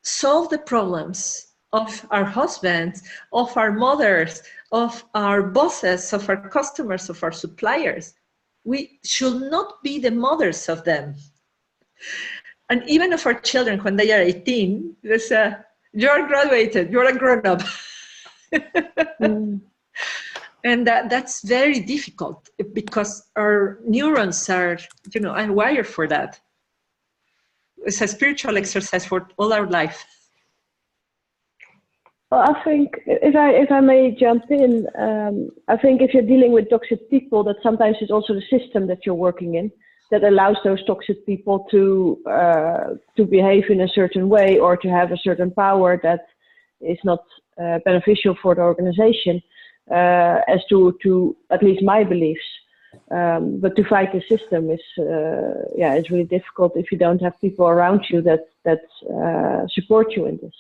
solve the problems of our husbands, of our mothers, of our bosses, of our customers, of our suppliers. We should not be the mothers of them. And even of our children, when they are 18, there's you're graduated, you're a grown-up. And that's very difficult because our neurons are, you know, are wired for that. It's a spiritual exercise for all our life. Well, I think if I may jump in, I think if you're dealing with toxic people, that sometimes it's also the system that you're working in that allows those toxic people to behave in a certain way or to have a certain power that is not beneficial for the organization, as to at least my beliefs. But to fight the system is it's really difficult if you don't have people around you that support you in this.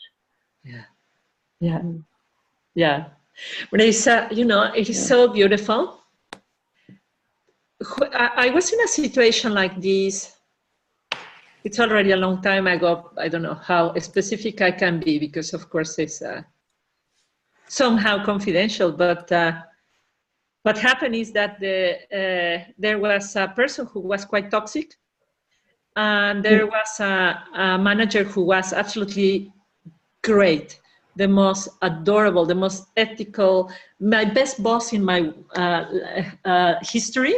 Yeah. When it's you know, it is so beautiful. I was in a situation like this. It's already a long time ago. I don't know how specific I can be because, of course, it's somehow confidential. But what happened is that there was a person who was quite toxic, and there was a manager who was absolutely great, the most adorable, the most ethical, my best boss in my history.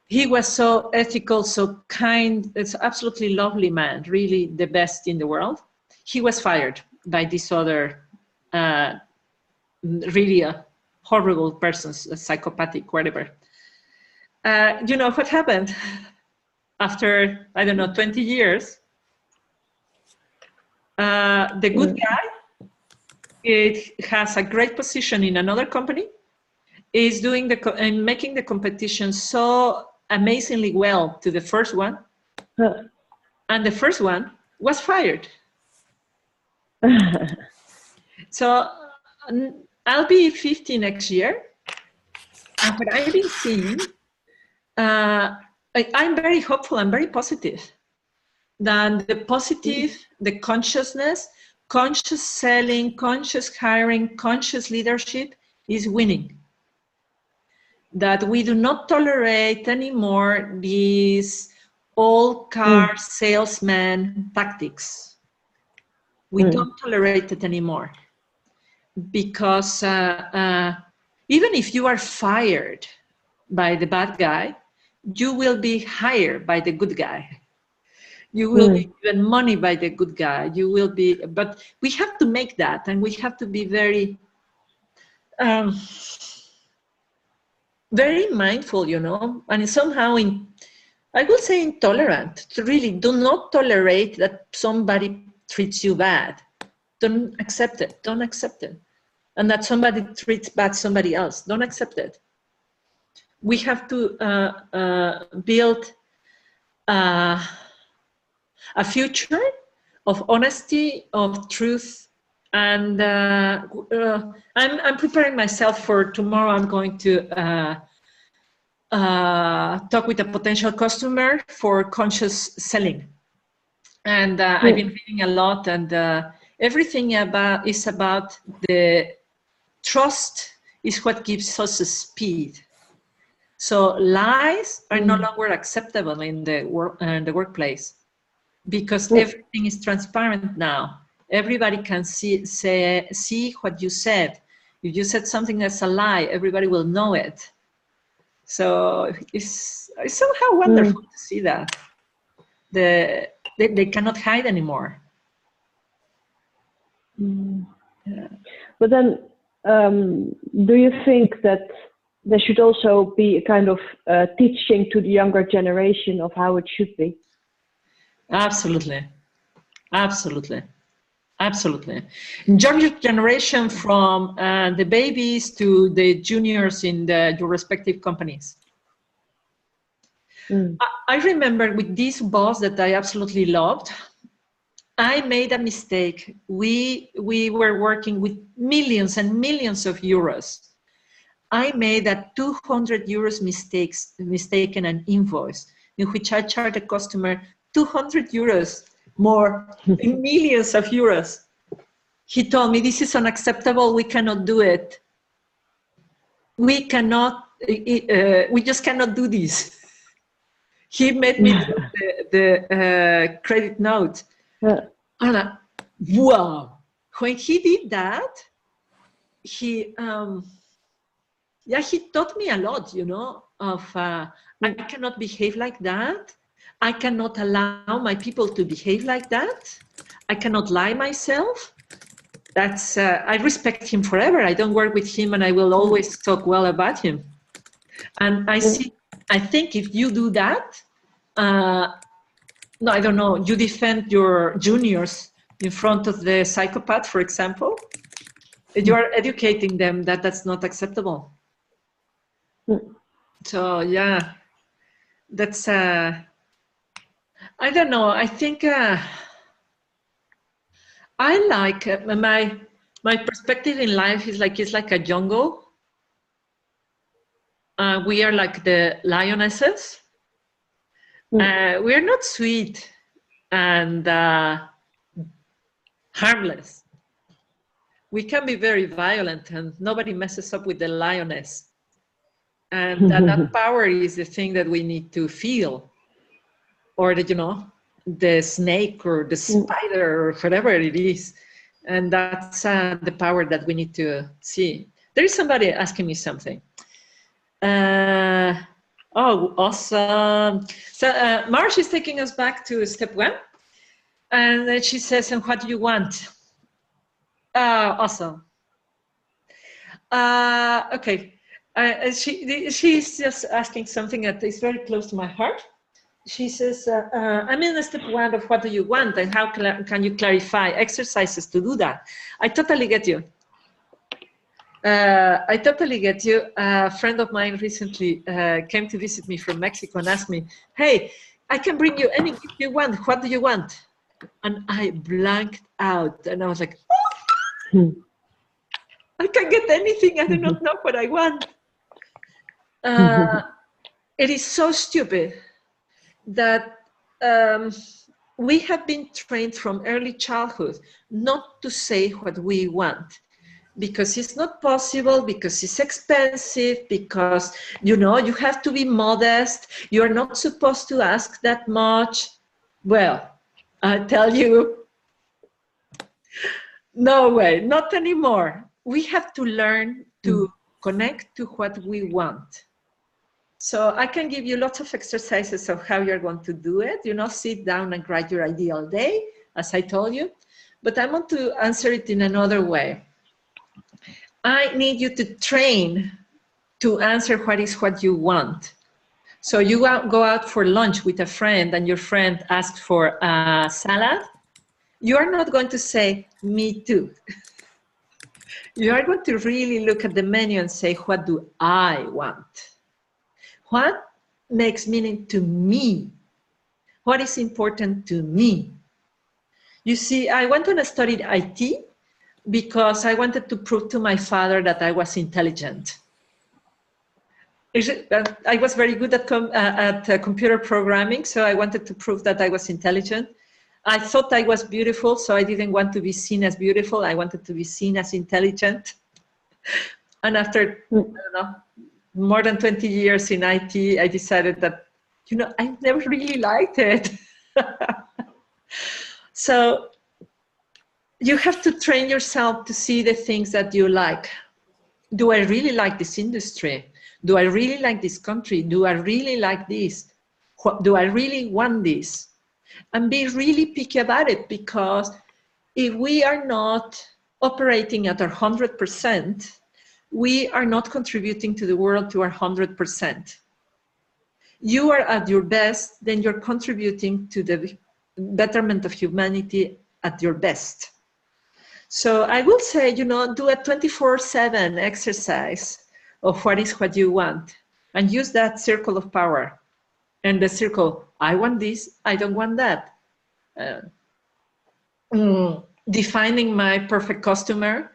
He was so ethical, so kind. It's absolutely lovely man, really the best in the world. He was fired by this other really a horrible person, a psychopathic, whatever. You know what happened? After, I don't know, 20 years, the good guy, it has a great position in another company, is doing and making the competition so amazingly well to the first one, and the first one was fired. So I'll be 50 next year, and what I've been seeing, I'm very hopeful. I'm very positive. That the positive, the consciousness, conscious selling, conscious hiring, conscious leadership is winning. That we do not tolerate anymore these old car salesman tactics. We don't tolerate it anymore, because even if you are fired by the bad guy, you will be hired by the good guy. You will be given money by the good guy. You will be, but we have to make that, and we have to be very, very mindful, you know, and somehow I will say intolerant. To really do not tolerate that somebody treats you bad. Don't accept it. Don't accept it. And that somebody treats bad somebody else. Don't accept it. We have to build a future of honesty, of truth, and I'm preparing myself for tomorrow. I'm going to talk with a potential customer for conscious selling, and I've been reading a lot, and everything is about the trust is what gives us a speed. So lies are no longer acceptable in the workplace, because everything is transparent now. Everybody can see what you said. If you said something that's a lie, everybody will know it. So it's somehow wonderful to see that. They cannot hide anymore. Yeah. But then, do you think that there should also be a kind of teaching to the younger generation of how it should be? Absolutely. Absolutely. Absolutely. Younger generation, from the babies to the juniors in your respective companies. I remember with this boss that I absolutely loved, I made a mistake. We were working with millions and millions of euros. I made a 200 euros mistake in an invoice in which I charged a customer 200 euros more in millions of euros. He told me, this is unacceptable. We cannot do it. We cannot, we just cannot do this. He made me do the credit note. And wow. When he did that, he taught me a lot, you know, of I cannot behave like that. I cannot allow my people to behave like that. I cannot lie myself. That's I respect him forever. I don't work with him, and I will always talk well about him. And I think if you do that, no, I don't know, you defend your juniors in front of the psychopath, for example, you are educating them that that's not acceptable. So yeah, that's I don't know. I think I like my perspective in life is like it's like a jungle. We are like the lionesses. We are not sweet and harmless. We can be very violent, and nobody messes up with the lioness. And that power is the thing that we need to feel, or the, you know, the snake or the spider or whatever it is. And that's the power that we need to see. There is somebody asking me something. Oh, awesome. So Marsh is taking us back to step 1. And then she says, and what do you want? Awesome. Okay. She's just asking something that is very close to my heart. She says, I'm in step 1 of what do you want, and how can you clarify exercises to do that? I totally get you. I totally get you. A friend of mine recently came to visit me from Mexico and asked me, hey, I can bring you any gift you want. What do you want? And I blanked out, and I was like, oh, I can't get anything. I do not know what I want. It is so stupid. that we have been trained from early childhood not to say what we want, because it's not possible, because it's expensive, because, you know, you have to be modest, you're not supposed to ask that much. Well, I tell you, no way, not anymore. We have to learn to connect to what we want. So I can give you lots of exercises of how you're going to do it. You know, sit down and write your ideal day, as I told you. But I want to answer it in another way. I need you to train to answer what you want. So you go out for lunch with a friend and your friend asks for a salad. You are not going to say, me too. You are going to really look at the menu and say, what do I want? What makes meaning to me? What is important to me? You see, I went on a studied IT because I wanted to prove to my father that I was intelligent. I was very good at computer programming, so I wanted to prove that I was intelligent. I thought I was beautiful, so I didn't want to be seen as beautiful. I wanted to be seen as intelligent. And after, I don't know, more than 20 years in IT, I decided that, you know, I never really liked it. So you have to train yourself to see the things that you like. Do I really like this industry? Do I really like this country? Do I really like this? Do I really want this? And be really picky about it, because if we are not operating at our 100%, we are not contributing to the world to our 100%. You are at your best, then you're contributing to the betterment of humanity at your best. So I will say, you know, do a 24/7 exercise of what you want, and use that circle of power. And the circle, I want this, I don't want that. Defining my perfect customer,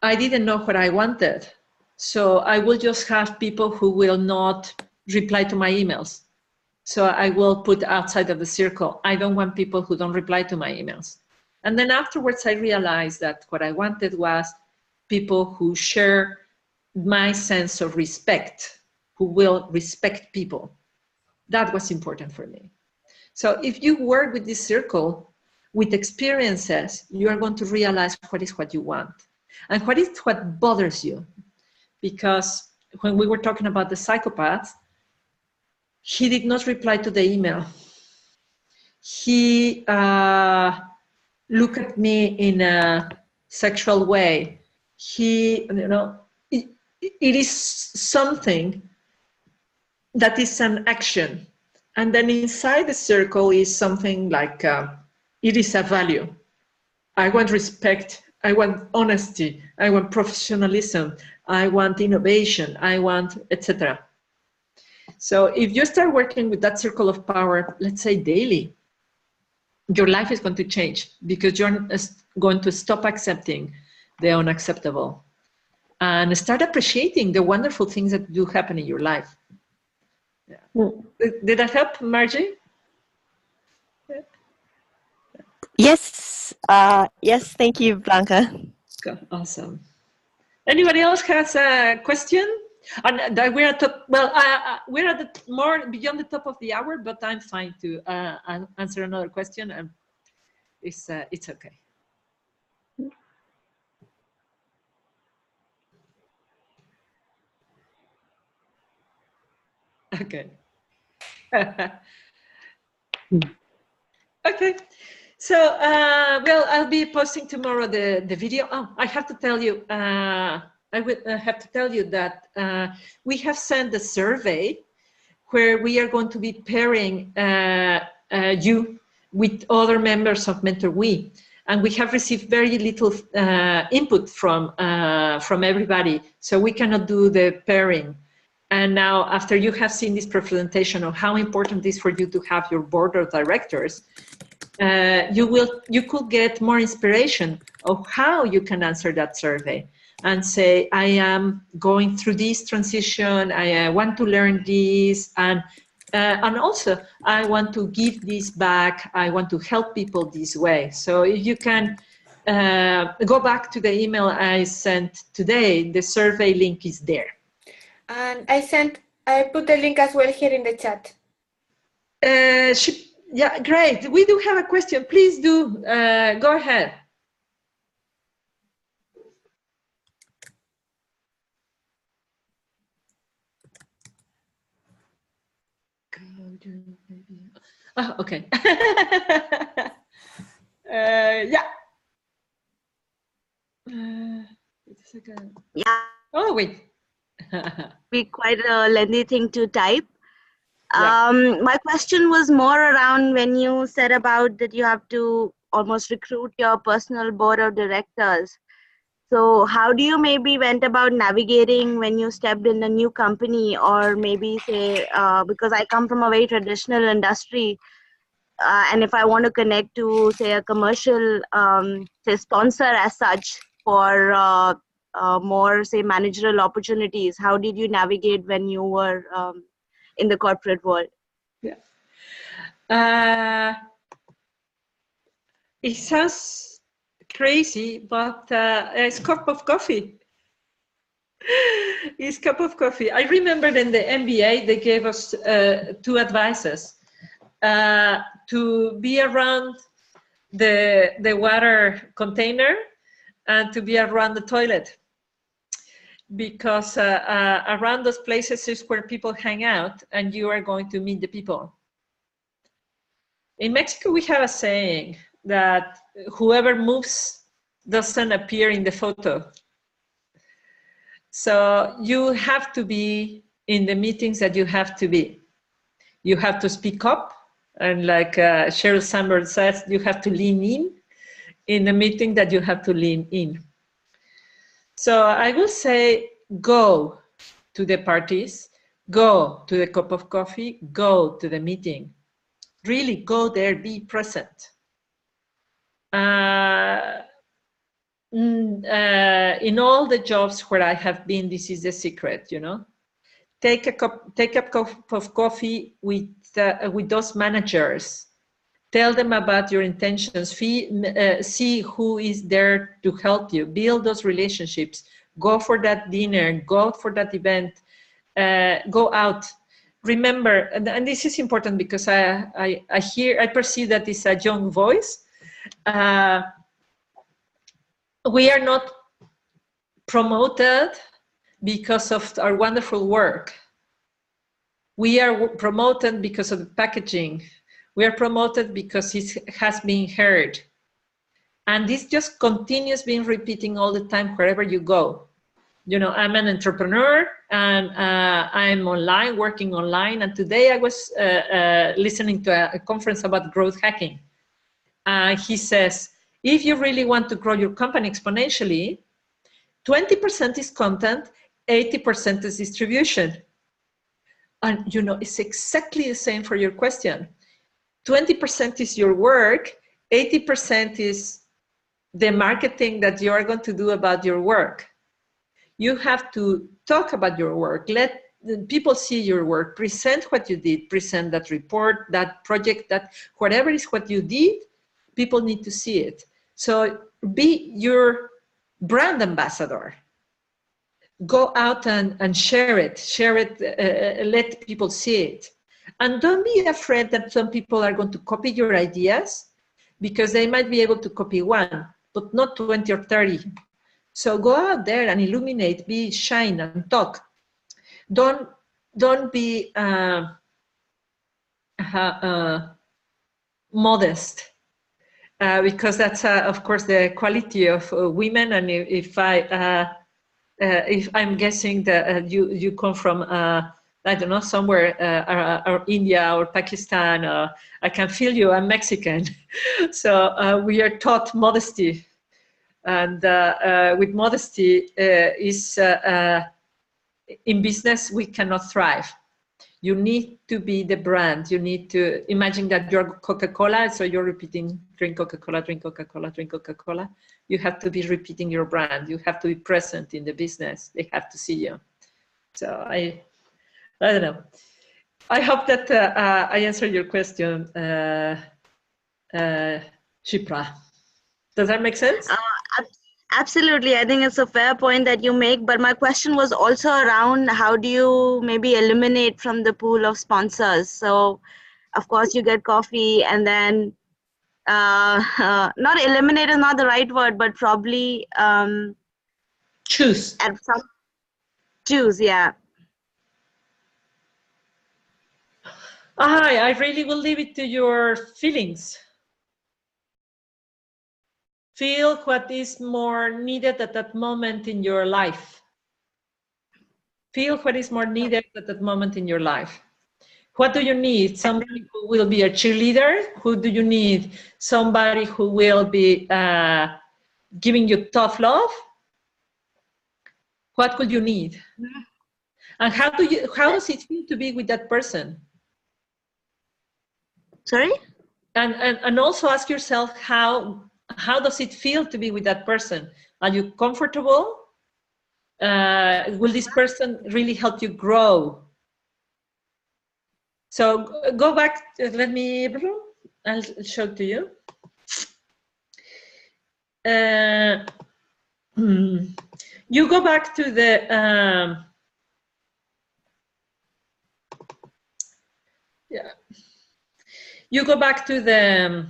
I didn't know what I wanted. So I will just have people who will not reply to my emails. So I will put outside of the circle, I don't want people who don't reply to my emails. And then afterwards, I realized that what I wanted was people who share my sense of respect, who will respect people. That was important for me. So if you work with this circle, with experiences, you are going to realize what you want and what bothers you. Because when we were talking about the psychopath, he did not reply to the email. He looked at me in a sexual way. He, you know, it is something that is an action. And then inside the circle is something like, it is a value. I want respect, I want honesty, I want professionalism, I want innovation, I want, etc. So if you start working with that circle of power, let's say daily, your life is going to change, because you're going to stop accepting the unacceptable and start appreciating the wonderful things that do happen in your life. Yeah. Did that help, Margie? Yes. Yes, thank you, Blanca. Awesome. Anybody else has a question? And we're at top, well, we're at the more beyond the top of the hour, but I'm fine to answer another question, and it's okay. Okay. Okay. So, well, I'll be posting tomorrow the video. Oh, I have to tell you, I would have to tell you that we have sent a survey where we are going to be pairing you with other members of MentorWe. And we have received very little input from everybody, so we cannot do the pairing. And now, after you have seen this presentation of how important it is for you to have your board of directors, you could get more inspiration of how you can answer that survey and say, I am going through this transition, I want to learn this, and And also, I want to give this back. I want to help people this way. So if you can go back to the email I sent today, the survey link is there. And I put the link as well here in the chat. Yeah, great. We do have a question. Please do go ahead. Oh, okay. Yeah. Yeah. Oh, wait. Be quite a lengthy thing to type. Yeah. My question was more around when you said about that you have to almost recruit your personal board of directors. So how do you maybe went about navigating when you stepped in a new company, or maybe say, because I come from a very traditional industry, and if I want to connect to say a commercial say sponsor as such for more say managerial opportunities, how did you navigate when you were in the corporate world? Yeah. It sounds crazy, but it's a cup of coffee. It's a cup of coffee. I remember in the MBA, they gave us two advices. To be around the water container and to be around the toilet. Because around those places is where people hang out and you are going to meet the people. In Mexico, we have a saying that whoever moves doesn't appear in the photo. So you have to be in the meetings that you have to be. You have to speak up. And like Sheryl Sandberg says, you have to lean in the meeting that you have to lean in. So I will say, go to the parties, go to the cup of coffee, go to the meeting. Really go there, be present. In all the jobs where I have been, this is the secret, you know. Take a cup of coffee with those managers. Tell them about your intentions. See who is there to help you. Build those relationships. Go for that dinner. Go for that event. Go out. Remember, and this is important because I perceive that it's a young voice. We are not promoted because of our wonderful work. We are promoted because of the packaging. We are promoted because it has been heard. And this just continues being repeating all the time wherever you go. You know, I'm an entrepreneur and I'm online, working online. And today I was listening to a conference about growth hacking. He says, if you really want to grow your company exponentially, 20% is content, 80% is distribution. And you know, it's exactly the same for your question. 20% is your work, 80% is the marketing that you are going to do about your work. You have to talk about your work, let people see your work, present what you did, present that report, that project, that whatever is what you did, people need to see it. So be your brand ambassador. Go out and share it, let people see it. And don't be afraid that some people are going to copy your ideas, because they might be able to copy one, but not 20 or 30. So go out there and illuminate, be shine and talk. Don't be modest, because that's of course the quality of women. And if I'm guessing that you come from I don't know, somewhere or India or Pakistan, I can feel you, I'm Mexican. So we are taught modesty. And with modesty in business, we cannot thrive. You need to be the brand. You need to imagine that you're Coca-Cola, so you're repeating, drink Coca-Cola, drink Coca-Cola, drink Coca-Cola. You have to be repeating your brand. You have to be present in the business. They have to see you. So I don't know. I hope that I answered your question, Shipra. Does that make sense? Absolutely. I think it's a fair point that you make. But my question was also around how do you maybe eliminate from the pool of sponsors? So, of course, you get coffee and then not eliminate is not the right word, but probably Choose. at some choose. Yeah. I really will leave it to your feelings. Feel what is more needed at that moment in your life. Feel what is more needed at that moment in your life. What do you need? Somebody who will be a cheerleader? Who do you need? Somebody who will be giving you tough love? What could you need? And how does it feel to be with that person? Sorry? And also ask yourself, how does it feel to be with that person? Are you comfortable? Will this person really help you grow? So go back, I'll show it to you. You go back to the, you go back to the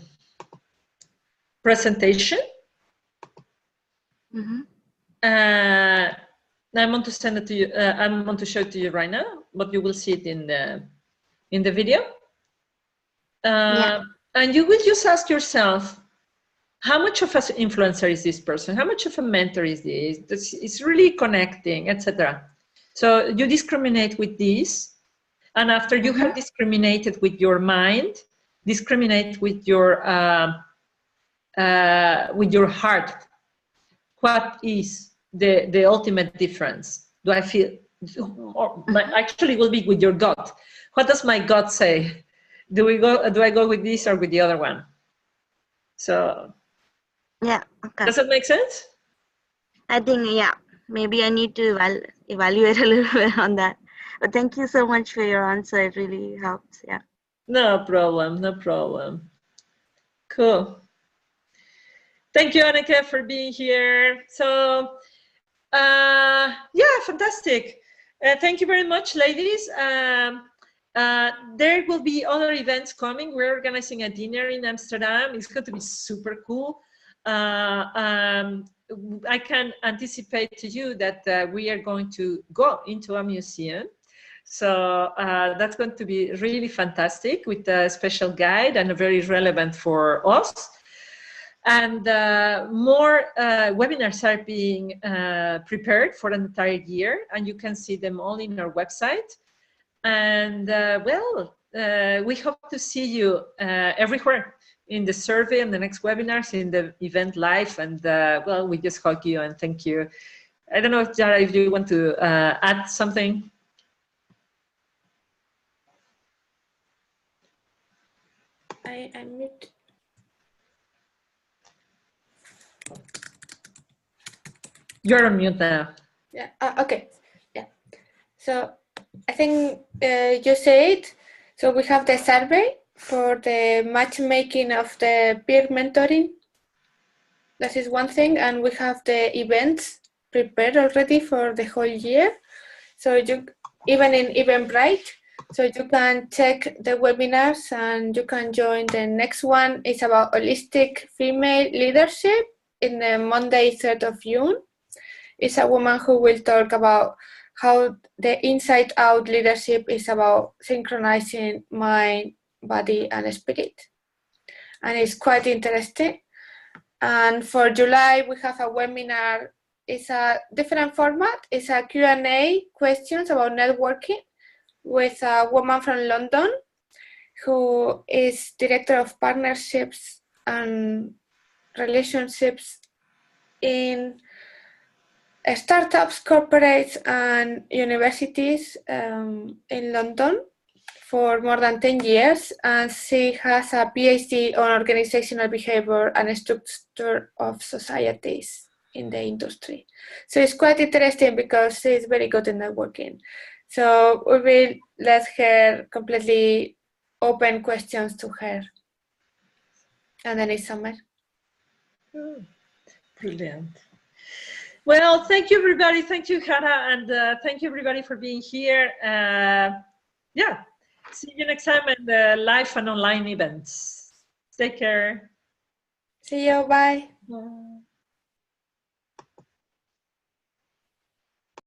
presentation. Mm-hmm. I want to send it to you. I want to show it to you right now, but you will see it in the video. And you will just ask yourself, how much of an influencer is this person? How much of a mentor is this? It's really connecting, etc. So you discriminate with this, and after you have discriminated with your mind, discriminate with your heart. What is the ultimate difference? Do I feel, or actually will be with your gut. What does my gut say? Do I go with this or with the other one? So yeah, okay. Does that make sense? I think, yeah, maybe I need to evaluate a little bit on that. But thank you so much for your answer. It really helps. Yeah. No problem. No problem. Cool. Thank you, Annika, for being here. So, yeah, fantastic. Thank you very much, ladies. There will be other events coming. We're organizing a dinner in Amsterdam. It's going to be super cool. I can anticipate to you that we are going to go into a museum. So that's going to be really fantastic with a special guide and very relevant for us. And more webinars are being prepared for an entire year, and you can see them all in our website. And we hope to see you everywhere in the survey and the next webinars, in the event live. And well, we just hug you and thank you. I don't know if Jara, if you want to add something. I'm mute. You're on mute now. Yeah. Okay. Yeah. So I think you said, so we have the survey for the matchmaking of the peer mentoring. That is one thing, and we have the events prepared already for the whole year. So you, even in Eventbrite, so you can check the webinars and you can join. The next one is about holistic female leadership in the Monday, 3rd of June. It's a woman who will talk about how the inside out leadership is about synchronizing mind, body, and spirit. And it's quite interesting. And for July, we have a webinar. It's a different format. It's a Q&A questions about networking with a woman from London who is director of partnerships and relationships in startups, corporates, and universities in London for more than 10 years. And she has a PhD on organizational behavior and structure of societies in the industry. So it's quite interesting because she's very good in networking. So we will let her completely open questions to her. And then it's summer. Oh, brilliant. Well, thank you, everybody. Thank you, Hannah, and thank you, everybody, for being here. Yeah, see you next time in the live and online events. Take care. See you. Bye. Bye.